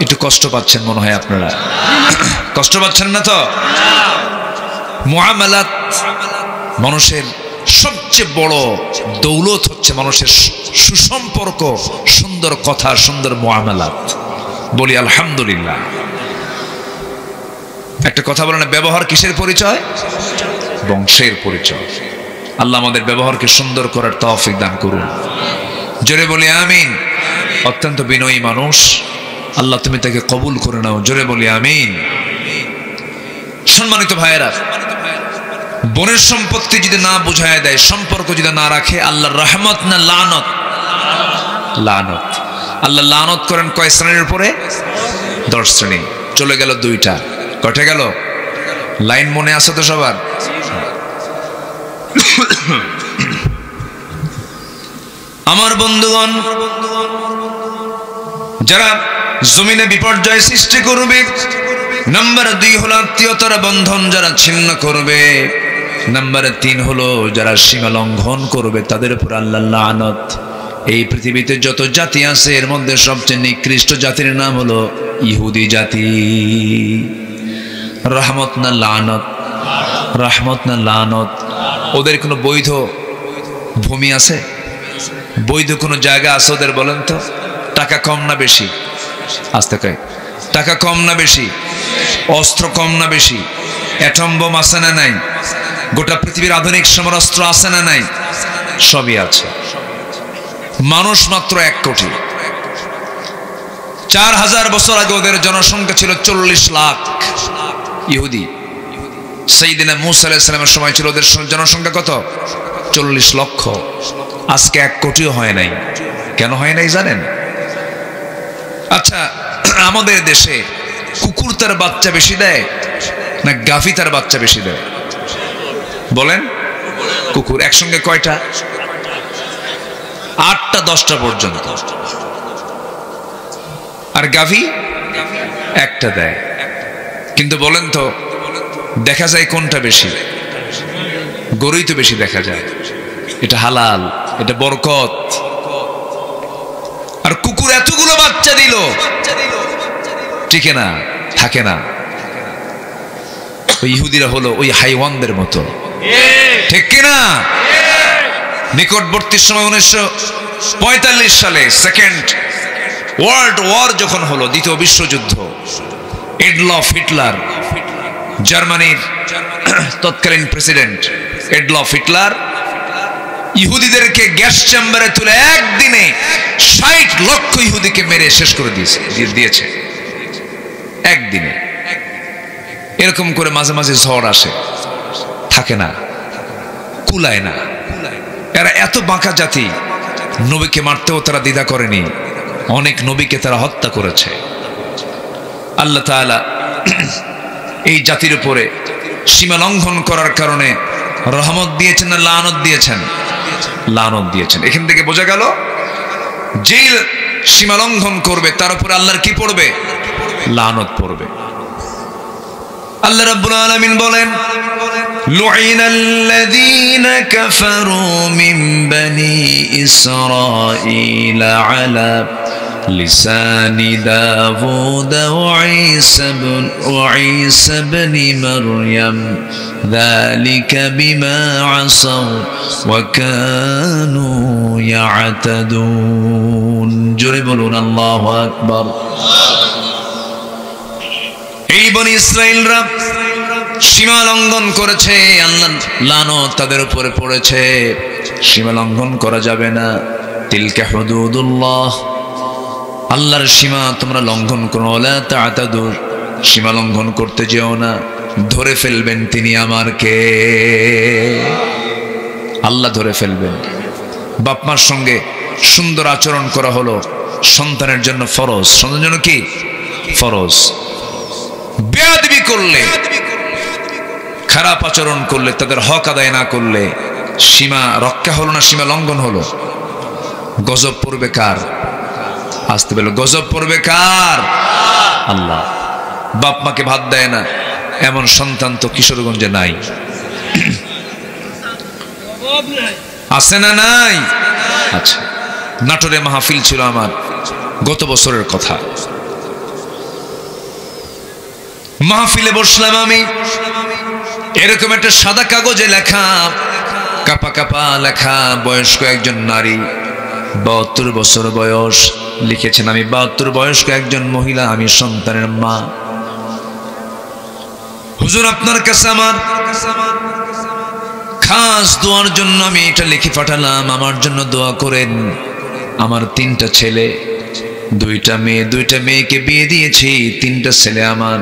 একটু কষ্ট পাচ্ছেন মনে হয় আপনারা, কষ্ট পাচ্ছেন না তো? মুআমালাত, মানুষের সবচেয়ে বড় দৌলত হচ্ছে মানুষের সুসম্পর্ক, সুন্দর কথা, সুন্দর মুআমালাত। বলি আলহামদুলিল্লাহ। একটা কথা বলে না, ব্যবহার কিসের পরিচয়? বংশের পরিচয়। আল্লাহ আমাদের ব্যবহারকে সুন্দর করার তৌফিক দান করুন, জোরে বলি আমিন। অত্যন্ত বিনয়ী মানুষ, আল্লাহ তুমি তাকে কবুল করে নাও, জোরে বলি আমিন। সম্মানিত ভাইয়েরা, বোনের সম্পত্তি যদি না বুঝায় দেয়, সম্পর্ক যদি না রাখে, আল্লাহর রহমত না লানত? লানত। আল্লাহ লানত করেন কয় শ্রেণীর উপরে? 10 শ্রেণী। চলে গেল 2টা, কটে গেল? লাইন মনে আছে তো সবার? আমার বন্ধুগণ, যারা জমিনে বিপর্যয় সৃষ্টি করবে, নাম্বার 2 হলো আত্মীয়তার বন্ধন যারা ছিন্ন করবে, নাম্বার 3 হলো যারা সীমা লঙ্ঘন করবে, তাদের উপর আল্লাহ লানত। এই পৃথিবীতে যত জাতি আছে এর মধ্যে সবচেয়ে নিকৃষ্ট জাতির নাম হলো ইহুদি জাতি। রহমত না লানত? রহমত না লানত? ওদের কোনো বৈধ ভূমি আছে? বৈধ কোনো জায়গা আছে ওদের? বলেন তো। টাকা কম না বেশি? আস্তে কয়, টাকা কম না বেশি? অস্ত্র কম না বেশি? অ্যাটম বোম আছে না নাই? গোটা পৃথিবীর আধুনিক সমরাস্ত্র আছে না নাই? সবই আছে। মানুষ মাত্র 1 কোটি। 4000 বছর আগে ওদের জনসংখ্যা ছিল 40 লাখ ইহুদি। সাইয়েদনা মূসা আলাইহিস সালামের সময় ছিল ওদের জনসংখ্যা কত? 40 লক্ষ। আজকে 1 কোটিও হয় নাই। কেন হয় নাই জানেন? আচ্ছা, আমাদের দেশে কুকুর তার বাচ্চা বেশি দেয় না গাভী তার বাচ্চা বেশি দেয়? বলেন। কুকুর একসঙ্গে কয়টা? 8টা 10টা পর্যন্ত। আর গাভী 1টা দেয়। কিন্তু বলেন তো দেখা যায় কোনটা বেশি? গরুই তো বেশি দেখা যায়। এটা হালাল, এটা বরকত। আর কুকুর এতগুলো বাচ্চা দিল, টিকে না, থাকে না। ওই ইহুদিরা হলো ওই হাইওয়ানদের মতো, ঠিক কিনা? নিকটবর্তী সময় 1945 সালে সেকেন্ড ওয়ার্ল্ড ওয়ার যখন হলো, দ্বিতীয় বিশ্বযুদ্ধ, এডলফ হিটলার, জার্মানির তৎকালীন প্রেসিডেন্ট এডলফ হিটলার ইহুদিদেরকে গ্যাস চেম্বারে তুলে একদিনে 60 লক্ষ ইহুদিকে মেরে শেষ করে দিয়েছে। একদিনে। এরকম করে মাঝে মাঝে ঝড় আসে, থাকে না, কুলায় না। এরা এত বাঁকা জাতি, নবীকে মারতেও তারা দ্বিধা করেনি, অনেক নবীকে তারা হত্যা করেছে। আল্লাহ তাআলা এই জাতির উপরে সীমা লঙ্ঘন করার কারণে রহমত দিয়েছেন না লানত দিয়েছেন? লানত দিয়েছেন। এখান থেকে বোঝা গেল যে সীমা লঙ্ঘন করবে তার উপরে আল্লাহর কি পড়বে? লানত পড়বে। আল্লাহ রাব্বুল আলামিন বলেন, লুইনাল্লাযীনা কাফারু মিন বানি ইসরাঈল আলা লিসানি দাউদ ওয়া ঈসা ইবনে মারইয়াম যালিকা বিমা আসাউ ওয়া কানু ইয়াতাদুন। জোরে বলুন আল্লাহু আকবার। এই বনি ইসরাইলরা সীমা লঙ্ঘন করেছে, আল্লাহর লানত তাদের উপরে পড়েছে। সীমা লঙ্ঘন করা যাবে না। তিলকা হুদুদুল্লাহ, আল্লাহর সীমা তোমরা লঙ্ঘন করো। লা তা'তাদু, সীমা লঙ্ঘন করতে যেও না, ধরে ফেলবেন তিনি আমার কে? আল্লাহ ধরে ফেলবেন। বাপ মার সঙ্গে সুন্দর আচরণ করা হলো সন্তানের জন্য ফরজ। সন্তানের জন্য কি ফরজ? বেয়াদবি করলে, খারাপ আচরণ করলে, তাদের হক আদায় না করলে সীমা রক্ষা হলো না, সীমা লঙ্ঘন হলো। গজব পড়বে কার? আসতে বলো, গজব পড়বে কার? আল্লাহ। বাপ মাকে ভাত দেয় না এমন সন্তান তো কিশোরগঞ্জে নাই, আছে না? নাই। আচ্ছা, নাটোরে মাহফিল ছিল আমার, গত বছরের কথা। মাহফিলে বসলাম আমি, এরকম একটা সাদা কাগজে লেখা, কাপা কাপা লেখা, বয়স্ক একজন নারী, 72 বছর বয়স, লিখেছেন আমি 72 বয়স্ক একজন মহিলা, আমি সন্তানের মা। হুজুর আপনার কাছে আমার খাস দোয়ার জন্য আমি এটা লিখে পাঠালাম, আমার জন্য দোয়া করেন। আমার 3টা ছেলে, 2টা মেয়ে, 2টা মেয়েকে বিয়ে দিয়েছি, 3টা ছেলে আমার।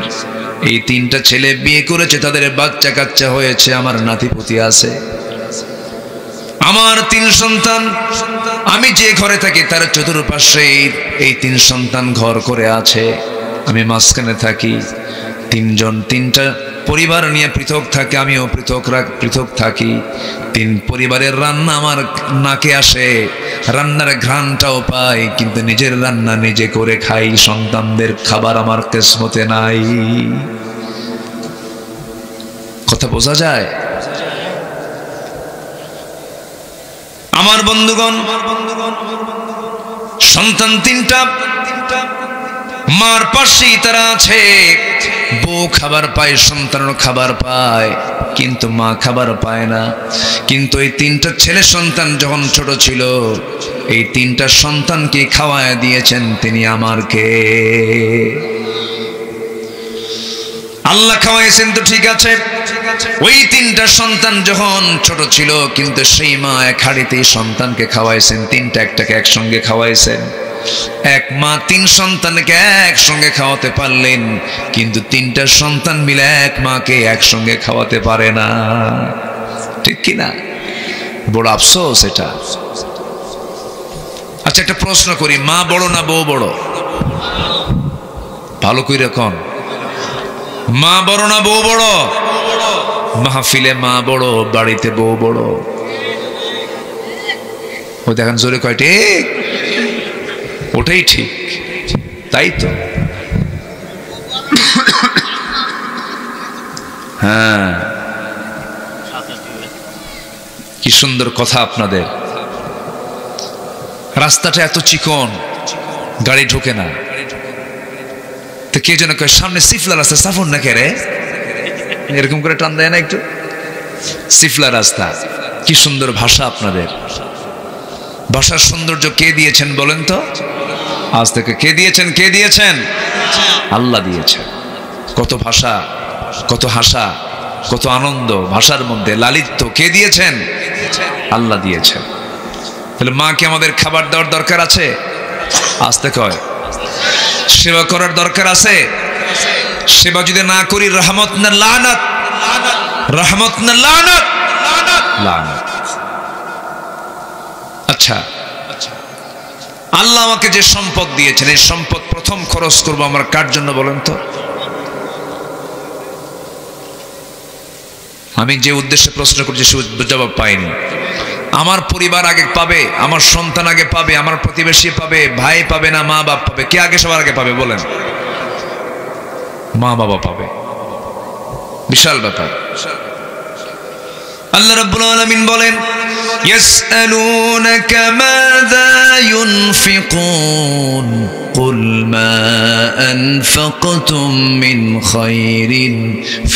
এই 3টা ছেলে বিয়ে করেছে, তাদের বাচ্চা কাচ্চা হয়েছে, আমার নাতিপুতি আছে। আমার 3 সন্তান, আমি যে ঘরে থাকি তার চতুর্পাশে এই 3 সন্তান ঘর করে আছে, আমি মাঝখানে থাকি। 3জন 3টা পরিবার নিয়ে পৃথক থাকে, আমিও পৃথক থাকি। 3 পরিবারের রান্না আমার নাকে আসে, রান্নার ঘ্রাণটাও পাই, কিন্তু নিজের রান্না নিজে করে খাই। সন্তানদের খাবার আমার কিসমতে নাই। কথা বোঝা যায়? আমার বন্ধুগণ, সন্তান 3টা মার পাশেই তারা আছে। বউ খাবার পায়, সন্তানও খাবার পায়, কিন্তু মা খাবার পায় না। কিন্তু এই 3টা ছেলে সন্তান যখন ছোট ছিল, এই 3টা সন্তানকে খাওয়ায় দিয়েছেন তিনি আমার কে? আল্লাহ খাওয়াইছেন তো ঠিক আছে। ওই 3টা সন্তান যখন ছোট ছিল, কিন্তু সেই মা এক হাঁড়িতেই সন্তানকে খাওয়াইছেন। 3টা একটাকে একসঙ্গে খাওয়াইছেন। এক মা 3 সন্তানকে একসঙ্গে খাওয়াতে পারলেন, কিন্তু 3টা সন্তান মিলে এক মাকে একসঙ্গে খাওয়াতে পারে না। ঠিক কি না? বড় আফসোস এটা। আচ্ছা, একটা প্রশ্ন করি, মা বড় না বউ বড়? ভালো কইরা কোন, মা বড় না বউ বড়? মাহফিলে মা বড়, বাড়িতে বউ বড়। ও দেখেন জোরে কয় ঠিক? ওটাই ঠিক, তাই তো। হ্যাঁ, কি সুন্দর কথা আপনাদের। রাস্তাটা এত চিকন, গাড়ি ঢোকে না। তো কে যেন কয় সামনে সিফলা রাস্তা, সাফর না কে রে, এরকম করে টান দেয় না একটু? সিফলা রাস্তা। কি সুন্দর ভাষা আপনাদের। ভাষার সৌন্দর্য কে দিয়েছেন বলেন তো? আজ থেকে কে দিয়েছেন? কে দিয়েছেন? আল্লাহ দিয়েছেন। কত ভাষা, কত হাসা, কত আনন্দ ভাষার মধ্যে, লালিত্য কে দিয়েছেন? আল্লাহ দিয়েছেন। তাহলে মাকে আমাদের খাবার দেওয়ার দরকার আছে? আজ থেকে হয় সেবা করার দরকার আছে? সেবা যদি না করি রহমত না লানত, রহমত না লানত, লানত। আচ্ছা, আল্লাহ আমাকে যে সম্পদ দিয়েছেন, এই সম্পদ প্রথম খরচ করবো আমার কার জন্য বলেন তো? আমি যে উদ্দেশ্যে প্রশ্ন করছি সে জবাব পাইনি। আমার পরিবার আগে পাবে, আমার সন্তান আগে পাবে, আমার প্রতিবেশী পাবে, ভাই পাবে না মা বাপ পাবে? কে আগে সবার আগে পাবে বলেন? মা বাবা পাবে। বিশাল ব্যাপার। আল্লাহ রাব্বুল আলামিন বলেন, ইয়াসআলুনাকা মাযা ইউনফিকুন কুল মা আনফাকতুম মিন খায়রিন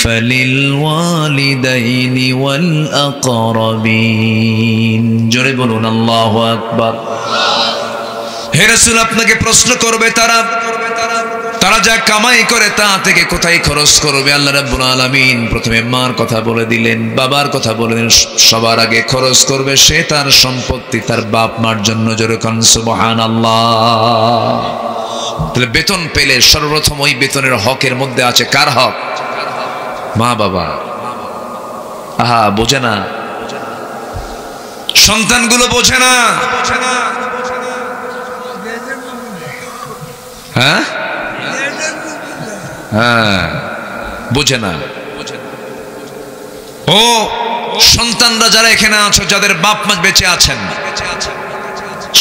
ফালিল ওয়ালিদাইনি ওয়াল আকরাবিন। জোরে বলুন আল্লাহু আকবার। হে রাসূল, আপনাকে প্রশ্ন করবে তারা যা কামাই করে তা থেকে কোথায় খরচ করবে? আল্লাহ রাব্বুল আলামিন প্রথমে মার কথা বলে দিলেন, বাবার কথা বলে দিলেন। সবার আগে খরচ করবে সে তার সম্পত্তি তার বাপ মার জন্য। জোরে কোন সুবহানাল্লাহ। তাহলে বেতন পেলে সর্বপ্রথম ওই বেতনের হকের মধ্যে আছে কার হক? মা বাবা। আহা, বোঝে না, সন্তানগুলো বোঝে না। হ্যাঁ হ্যাঁ, বোঝে না। ও সন্তানরা যারা এখানে আছো, যাদের বাপ মা বেঁচে আছেন,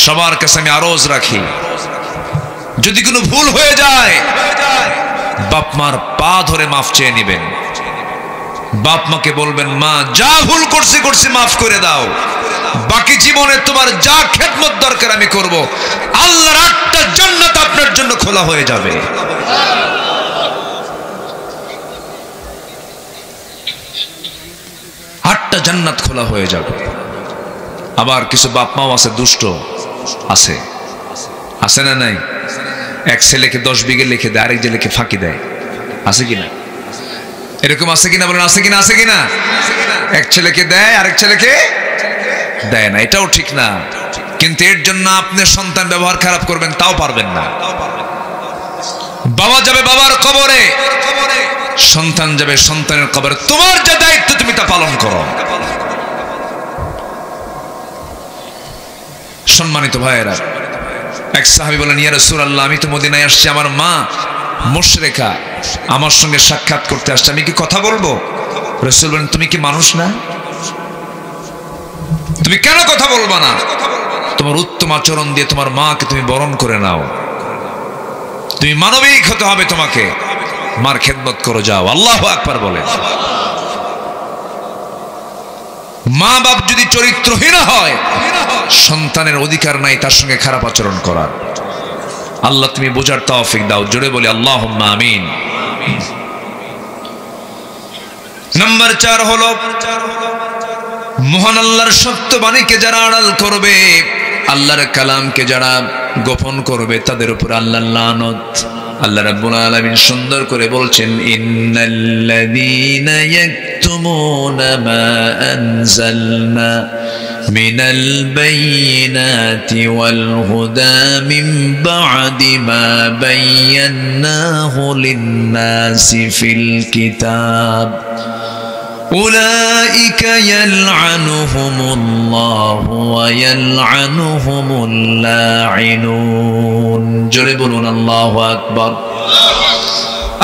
সবার কাছে আমি আরজ রাখি, যদি কোনো ভুল হয়ে যায় বাপ মার পা ধরে মাফ চেয়ে নিবেন। বাপ মাকে বলবেন, মা যা ভুল করছি মাফ করে দাও, বাকি জীবনে তোমার যা খেদমত দরকার আমি করব। আল্লাহর 8টা জান্নাত আপনার জন্য খোলা হয়ে যাবে। জান্নাত খোলা হয়ে যাবে। আবার কিছু বাপ মাও আছে, দুষ্ট আছে, আছে না নাই? এক ছেলেকে 10 বিঘে লিখে দেয়, আরেক ছেলেকে ফাঁকি দেয়। আছে কিনা? এরকম আছে কিনা বলেন? আছে কিনা? আছে কিনা? এক ছেলেকে দেয়, আরেক ছেলেকে দেয় না। এটাও ঠিক না, কিন্তু এর জন্য আপনি সন্তান ব্যবহার খারাপ করবেন তাও পারবেন না। বাবা যাবে বাবার কবরে, সন্তান যাবে সন্তানের কবরে। তোমার যে দায়িত্ব তুমি তা পালন করো। সম্মানিত ভাইয়েরা, এক সাহাবী বলেন, ইয়া রাসূলুল্লাহ, আমি তো মদিনায় আসছি, আমার মা মুশরিকা, আমার সঙ্গে সাক্ষাৎ করতে আসছে, আমি কি কথা বলবো? রাসূল বলেন, তুমি কি মানুষ না? তুমি কেন কথা বলবা না? তোমার উত্তম আচরণ দিয়ে তোমার মাকে তুমি বরণ করে নাও। তুমি মানবিক হতে হবে, তোমাকে মার খেদমত করো, যাও। আল্লাহু আকবার বলে। মা বাপ যদি চরিত্রহীন হয়, সন্তানের অধিকার নাই তার সঙ্গে খারাপ আচরণ করার। আল্লাহ তুমি বোঝার তৌফিক দাও। জোরে বলি আল্লাহুম্মা আমিন। নাম্বার 4 হলো, মহান আল্লাহর সত্য বাণীকে যারা আড়াল করবে, আল্লাহর কালামকে যারা গোপন করবে, তাদের উপর আল্লাহর লানত। আল্লাহ রাব্বুল আলামিন সুন্দর করে বলছেন, ইন্নাল্লাযীনা ইয়াকতুমুনা মা আনজালনা মিনাল বাইয়িনাতি ওয়াল হুদা মিন বা'দি মা বায়্যানাহু লিন-নাসি ফিল কিতাব উলাইকা ইয়ালআনুহুমুল্লাহু ওয়া ইয়ালআনুহুমুল লাঈনুন। জোরে বলুন আল্লাহু আকবার।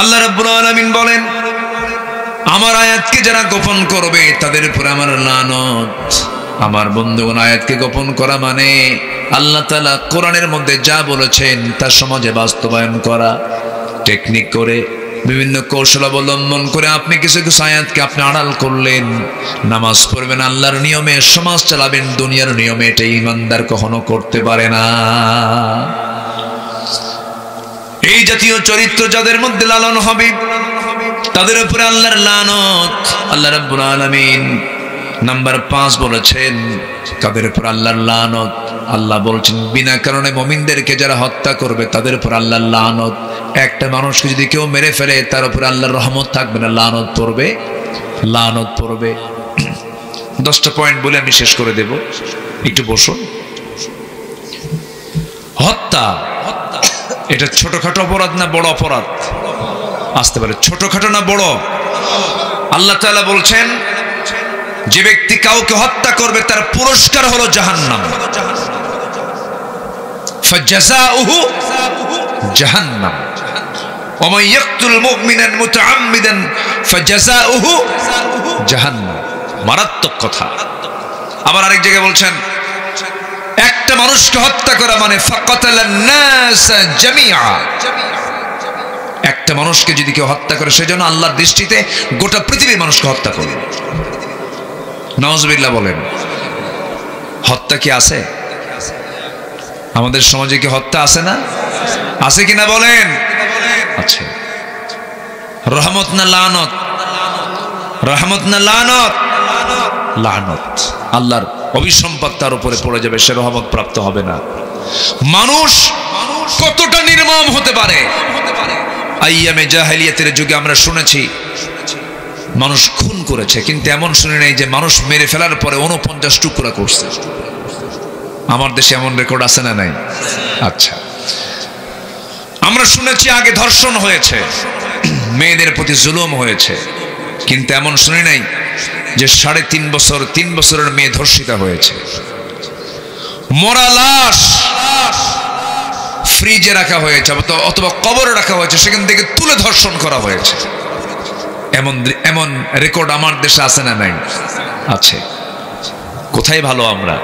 আল্লাহ রাব্বুল আলামিন বলেন, আমার আয়াতকে যারা গোপন করবে তাদের উপর আমার লানত। আমার বন্ধুগণ, আয়াতকে গোপন করা মানে আল্লাহ তাআলা কোরআনের মধ্যে যা বলেছেন তা সমাজে বাস্তবায়ন করা। টেকনিক করে, বিভিন্ন কৌশল অবলম্বন করে আপনি কিছু কিছু আয়াতকে আপনি আড়াল করলেন। নামাজ পড়বেন আল্লাহর নিয়মে, সমাজ চালাবেন দুনিয়ার নিয়মে, এটা ঈমানদার কখনো করতে পারে না। এই জাতীয় চরিত্র যাদের মধ্যে লালন হবে তাদের উপরে আল্লাহর লানত। আল্লাহ রাব্বুল আলামিন নাম্বার 5 বলেছেন কাদের উপর আল্লাহর লানত। আল্লাহ বলছেন, বিনা কারণে মুমিনদেরকে যারা হত্যা করবে তাদের উপর আল্লাহর লানত। একটা মানুষকে যদি কেউ মেরে ফেলে তার উপর আল্লাহর রহমত থাকবে না, লানত পড়বে, লানত পড়বে। 10টা পয়েন্ট বলে আমি শেষ করে দেব, একটু বসুন। হত্যা এটা ছোটখাটো অপরাধ না বড় অপরাধ? আসতে পারে ছোটখাটো না বড়? আল্লাহ তাআলা বলছেন যে ব্যক্তি কাউকে হত্যা করবে তার পুরস্কার হলো জাহান্নাম। ফাজাযাউহু জাহান্নাম ওয়া মান ইয়াকতুল মুমিনান মুতাআম্মিদান ফাজাযাউহু জাহান্নাম। মারাত্মক কথা। আবার আরেক জায়গায় বলছেন একটা মানুষকে হত্যা করা মানে ফাকাতালান নাস জামিআ। একটা মানুষকে যদি কেউ হত্যা করে সেজন্য আল্লাহর দৃষ্টিতে গোটা পৃথিবীর মানুষকে হত্যা করবে। নাউজুবিল্লাহ বলেন। হত্যা কি আছে আমাদের সমাজে? কি হত্যা আছে না? আছে কিনা বলেন? আছে। রহমত না লানত? রহমত না লানত? লানত। আল্লাহর অভিসম্পাত তার উপরে পড়ে যাবে, সে রহমত প্রাপ্ত হবে না। মানুষ কতটা নির্মম হতে পারে! আইয়ামে জাহেলিয়াতের যুগে আমরা শুনেছি মানুষ খুন করেছে, কিন্তু এমন শুনে নাই যে মানুষ মেরে ফেলার পরে 49 টুকরা করছে। আমার দেশে এমন রেকর্ড আছে না নাই? আচ্ছা, আমরা শুনেছি আগে ধর্ষণ হয়েছে, মেয়েদের প্রতি জুলুম হয়েছে, কিন্তু এমন শুনি নাই যে 3.5 বছর 3 বছরের মেয়ে ধর্ষিতা হয়েছে। মরা লাশ ফ্রিজে রাখা হয়েছে অথবা কবরে রাখা হয়েছে, সেখান থেকে তুলে ধর্ষণ করা হয়েছে। এমন রেকর্ড আমার দেশে আছে না নাই? আছে। কোথায় ভালো আমরা?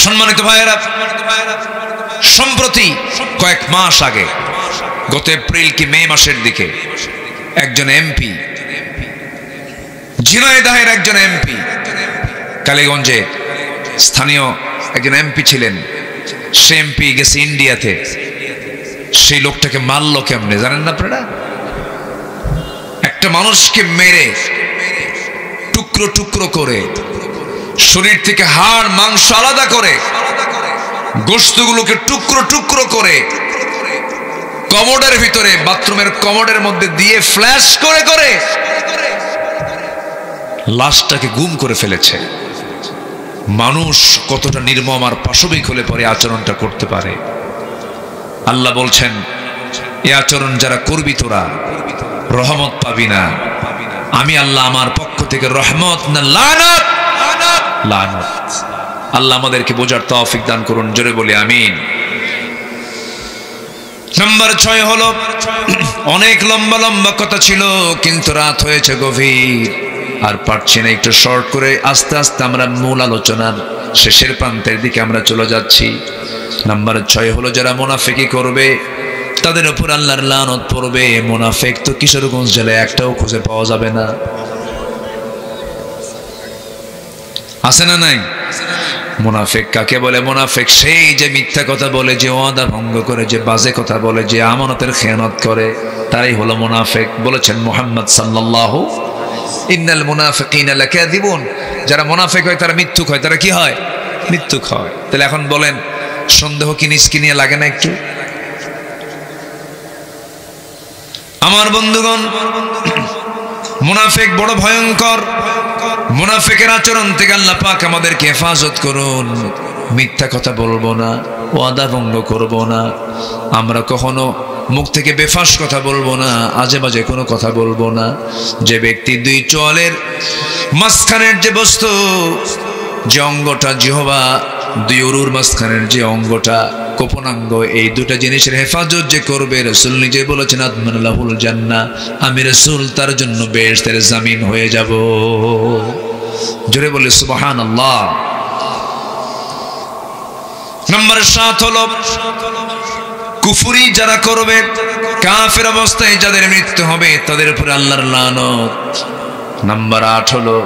সম্মানিত ভাইয়েরা, সম্প্রতি কয়েক মাস আগে, গত এপ্রিল কি মে মাসের দিকে, একজন এমপি, ঝিনাইদহের একজন এমপি, কালীগঞ্জে স্থানীয় একজন এমপি ছিলেন, সে এমপি গেছে ইন্ডিয়াতে। সেই লোকটাকে মারলো কেমনে জানেন না আপনারা? একটা মানুষকে মেরে টুকরো টুকরো করে, শরীর থেকে হাড় মাংস আলাদা করে, গোশতগুলোকে টুকরো টুকরো করে কমোডের ভিতরে, বাথরুমের কমোডের মধ্যে দিয়ে ফ্ল্যাশ করে করে লাশটাকে গুম করে ফেলেছে। মানুষ কতটা নির্মম আর পাশবিক হলে পরে আচরণটা করতে পারে। আল্লাহ বলছেন এই আচরণ যারা করবি তোরা রহমত পাবি না। আমি আল্লাহ আমার পক্ষ থেকে রহমত না লানত, লানত। আল্লাহ আমাদেরকে বোঝার তৌফিক দান করুন, জোরে বলি আমিন। নাম্বার 6 হলো, অনেক লম্বা লম্বা কথা ছিল কিন্তু রাত হয়েছে গভীর, আর পারছি না, একটু শর্ট করে আস্তে আস্তে আমরা মূল আলোচনার শেষের প্রান্তের দিকে আমরা চলে যাচ্ছি। নাম্বার 6 হলো যারা মুনাফিকি করবে তাদের উপর আল্লাহর লানত পড়বে। মুনাফিক তো কিশোরগঞ্জ জেলায় একটাও খুঁজে পাওয়া যাবে না, আছে না নাই? মুনাফিক কাকে বলে? মুনাফিক সেই যে মিথ্যা কথা বলে, যে ওয়াদা ভঙ্গ করে, যে বাজে কথা বলে, যে আমানতের খেয়ানত করে, তারাই হলো মুনাফিক। বলেছেন মুহাম্মদ সাল্লাল্লাহু, ইন্নাল মুনাফিকিনা লাকাযিবুন। যারা মুনাফিক হয় তারা মিথ্যুক হয়। তারা কি হয়? মিথ্যুক হয়। তাহলে এখন বলেন, সন্দেহ কি নিজকে নিয়ে লাগে না একটু? আমার বন্ধুগণ, মুনাফিক বড় ভয়ঙ্কর। মুনাফিকের আচরণ থেকে আল্লাহ পাক আমাদেরকে হেফাজত করুন। মিথ্যা কথা বলবো না, ওয়াদা ভঙ্গ করবো না, আমরা কখনো মুখ থেকে বেফাস কথা বলবো না, আজে বাজে কোনো কথা বলবো না। যে ব্যক্তি 2 চোয়ালের মাঝখানের যে বস্তু, যে অঙ্গটা জিহ্বা, 2 উরুর মাঝখানের যে অঙ্গটা গোপনাঙ্গ, এই 2টা জিনিসের হেফাজত যে করবে, রাসূল নিজে বলেছেন আদমান লাহুল জান্নাহ, আমি রাসূল তার জন্য বেহেশতের জামিন হয়ে যাব। জোরে বলে সুবহানাল্লাহ। নাম্বার 7 হলো কুফরি যারা করবে, কাফের অবস্থায় যাদের মৃত্যু হবে তাদের উপরে আল্লাহর লানত। নাম্বার 8 হলো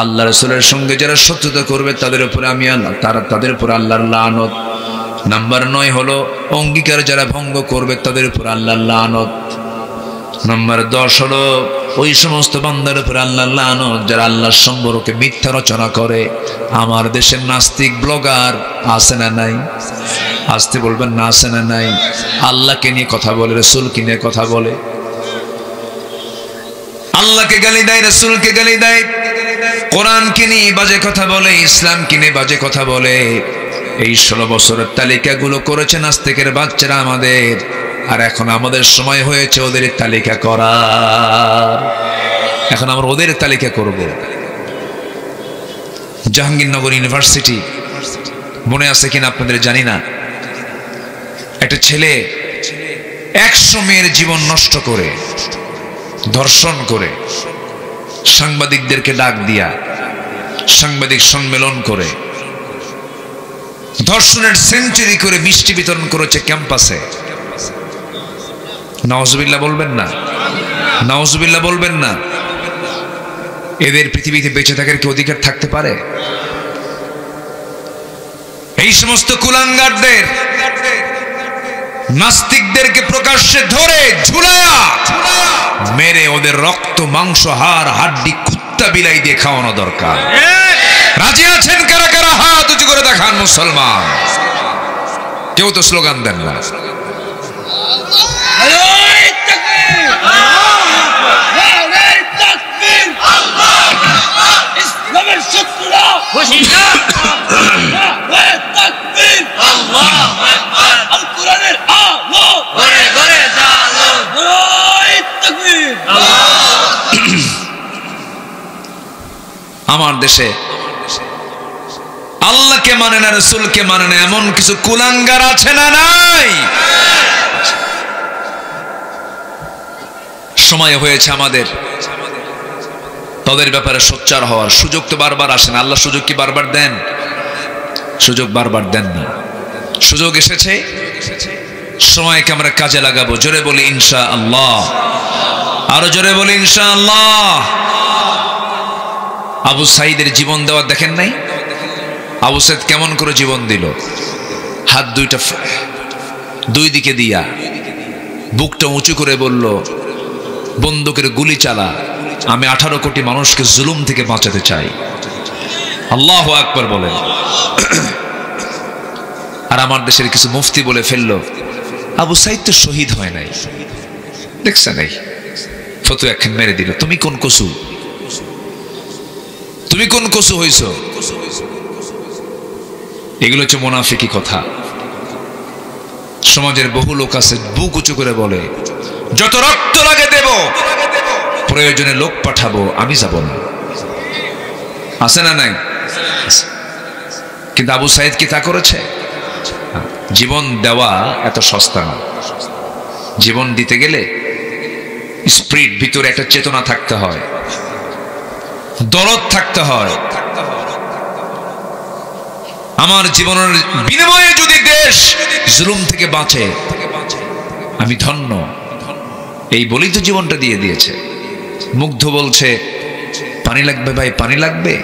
আল্লাহ রাসূলের সঙ্গে যারা শত্রুতা করবে তাদের উপরে তাদের উপরে আল্লাহর লানত। নাম্বার 9 হলো অঙ্গীকার যারা ভঙ্গ করবে তাদের উপর আল্লাহর লানত। নাম্বার 10 হলো ওই সমস্ত বান্দার উপর আল্লাহর লানত যারা আল্লাহর সম্পর্কে মিথ্যা রচনা করে। আমার দেশের নাস্তিক ব্লগার আছে না নাই? আসতে বলবেন না, আছে না নাই? আল্লাহকে নিয়ে কথা বলে, রাসূলকে নিয়ে কথা বলে, আল্লাহকে গালি দেয়, রাসূলকে গালি দেয়, কোরআনকে নিয়ে বাজে কথা বলে, ইসলামকে নিয়ে বাজে কথা বলে। এই 16 বছরের তালিকাগুলো করেছে নাস্তিকের বাচ্চারা আমাদের, আর এখন আমাদের সময় হয়েছে ওদের তালিকা করার। এখন আমরা ওদের তালিকা করব। জাহাঙ্গীরনগর ইউনিভার্সিটি মনে আছে কিনা আপনাদের জানি না, একটা ছেলে 100 মেয়ের জীবন নষ্ট করে, ধর্ষণ করে, সাংবাদিকদেরকে ডাক দিয়া সাংবাদিক সম্মেলন করে ধর্ষণের সেঞ্চুরি করে মিষ্টি বিতরণ করেছে ক্যাম্পাসে। নাউজুবিল্লাহ বলবেন না? নাউজুবিল্লাহ বলবেন না? এদের পৃথিবীতে বেঁচে থাকার কি অধিকার থাকতে পারে? এই সমস্ত কুলাঙ্গারদের, নাস্তিকদেরকে প্রকাশ্যে ধরে ঝুলায়া মেরে ওদের রক্ত মাংস হাড় হাড্ডি কুত্তা বিলাই দিয়ে খাওয়ানো দরকার। রাজি আছেন কারা কারা? হাত উঁচু করে দেখান মুসলমান। কেউ তো স্লোগান দেন না। আমার দেশে আল্লাহকে মানে না, রাসূলকে মানে না, এমন কিছু কুলাঙ্গার আছে না নাই? সময় হয়েছে আমাদের তাদের ব্যাপারে সোচ্চার হওয়ার। সুযোগ তো বারবার আসে না। আল্লাহ সুযোগ কি বারবার দেন? সুযোগ বারবার দেন না। সুযোগ এসেছে, সময়কে আমরা কাজে লাগাবো। জোরে বলি ইনশাআল্লাহ, আরো জোরে বলি ইনশাআল্লাহ। আবু সাঈদের জীবন দেওয়া দেখেন নাই? আবু সাঈদ কেমন করে জীবন দিল? হাত দুইটা দুই দিকে দিয়া বুকটা উঁচু করে বলল, বন্দুকের গুলি চালা, আমি 18 কোটি মানুষকে জুলুম থেকে বাঁচাতে চাই। আল্লাহু আকবার বলেন। আর আমার দেশের কিছু মুফতি বলে ফেললো, আবু সাঈদ তো শহীদ হয় নাই। দেখছেন, এই ফতোয়া একখান মেরে দিল। তুমি কোন কসু? তুমি কোন কসু হইছ? এগুলো হচ্ছে মুনাফিকি কথা। সমাজের বহু লোক আছে বুক উঁচু করে বলে, যত রক্ত লাগে দেব, প্রয়োজনে লোক পাঠাবো, আমি যাব না। আছে না নাই? কিন্তু আবু সাঈদ কি তা করেছে? জীবন দেওয়া এত সস্তা না। জীবন দিতে গেলে স্পিরিট, ভিতরে একটা চেতনা থাকতে হয়, দরদ থাকতে হয়। আমার জীবনের বিনিময়ে যদি দেশ জুলুম থেকে বাঁচে, আমি ধন্য। এই বলেই তো জীবনটা দিয়ে দিয়েছে। মুগ্ধ বলছে, পানি লাগবে ভাই, পানি লাগবে।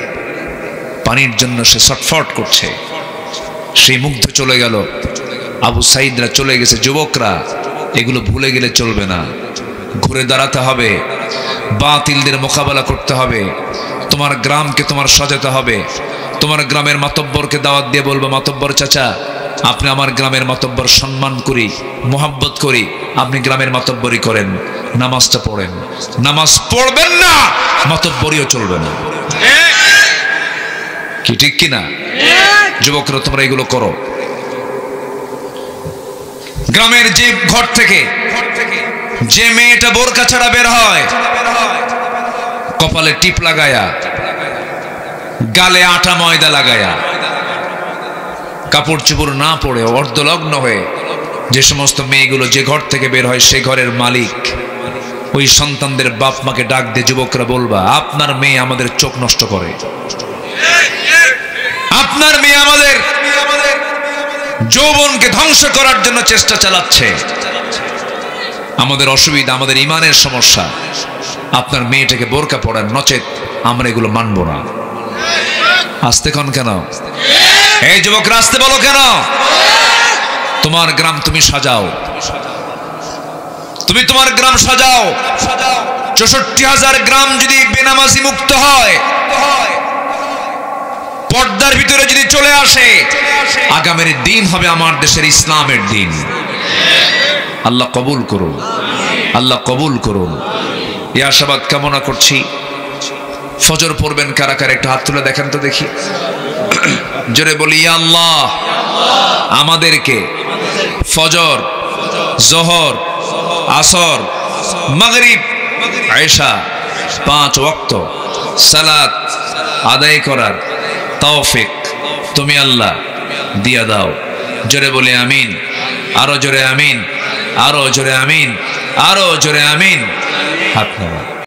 পানির জন্য সে ছটফট করছে। সেই মুগ্ধ চলে গেল, আবু সাঈদরা চলে গেছে। যুবকরা, এগুলো ভুলে গেলে চলবে না। ঘুরে দাঁড়াতে হবে, বাতিলদের মোকাবেলা করতে হবে। তোমার গ্রামকে তোমার সাজাতে হবে। তোমার গ্রামের মাতব্বরকে দাওয়াত দিয়ে বলবো, মাতব্বর চাচা, আপনি আমার গ্রামের মাতব্বর সম্মান করি, মোহাব্বত করি, আপনি গ্রামের মাতব্বরি করেন, নামাজটা পড়েন। নামাজ পড়বেন না, মাতব্বরিও চলবে না। কি ঠিক কিনা? যুবকরা, তোমরা এগুলো করো। গ্রামের যে ঘর থেকে যে মেয়েটা বোরকা ছাড়া বের হয়, কপালে টিপ লাগায়া, গালে আটা ময়দা লাগায়া, কাপড় চোপড় না পরে অর্ধলগ্ন হয়ে যে সমস্ত মেয়েগুলো যে ঘর থেকে বের হয়, সে ঘরের মালিক ওই সন্তানদের বাপ মাকে ডাক দিয়ে যুবকরা বলবা, আপনার মেয়ে আমাদের চোখ নষ্ট করে, আপনার মেয়ে আমাদের যৌবনকে ধ্বংস করার জন্য চেষ্টা চালাচ্ছে। আমাদের অসুবিধা, আমাদের ইমানের সমস্যা। আপনার মেয়েটাকে বোরকা পড়ান, নচেত আমরা এগুলো মানব না। আসতে কোন কেন? এই যুবকরা, আসতে বলো কেন? তোমার গ্রাম তুমি সাজাও, তুমি তোমার গ্রাম সাজাও। 64,000 গ্রাম যদি বেনামাজি মুক্ত হয়, পর্দার ভিতরে যদি চলে আসে, আগামীর দিন হবে আমার দেশের ইসলামের দিন। আল্লাহ কবুল করুন, আল্লাহ কবুল করুন। এই আশাবাদ কামনা করছি। ফজর পড়বেন কারা কারা? একটা হাত তুলে দেখেন তো দেখি। জোরে বলি, ইয়া আল্লাহ। আমাদেরকে ফজর, জোহর, আসর, মাগরিব, এশা 5 ওয়াক্ত সালাত আদায় করার তৌফিক তুমি আল্লাহ দিয়া দাও। জোরে বলে আমিন, আরো জোরে আমিন, আরো জোরে আমিন, আরো জোরে আমিন। হাত নাড়া।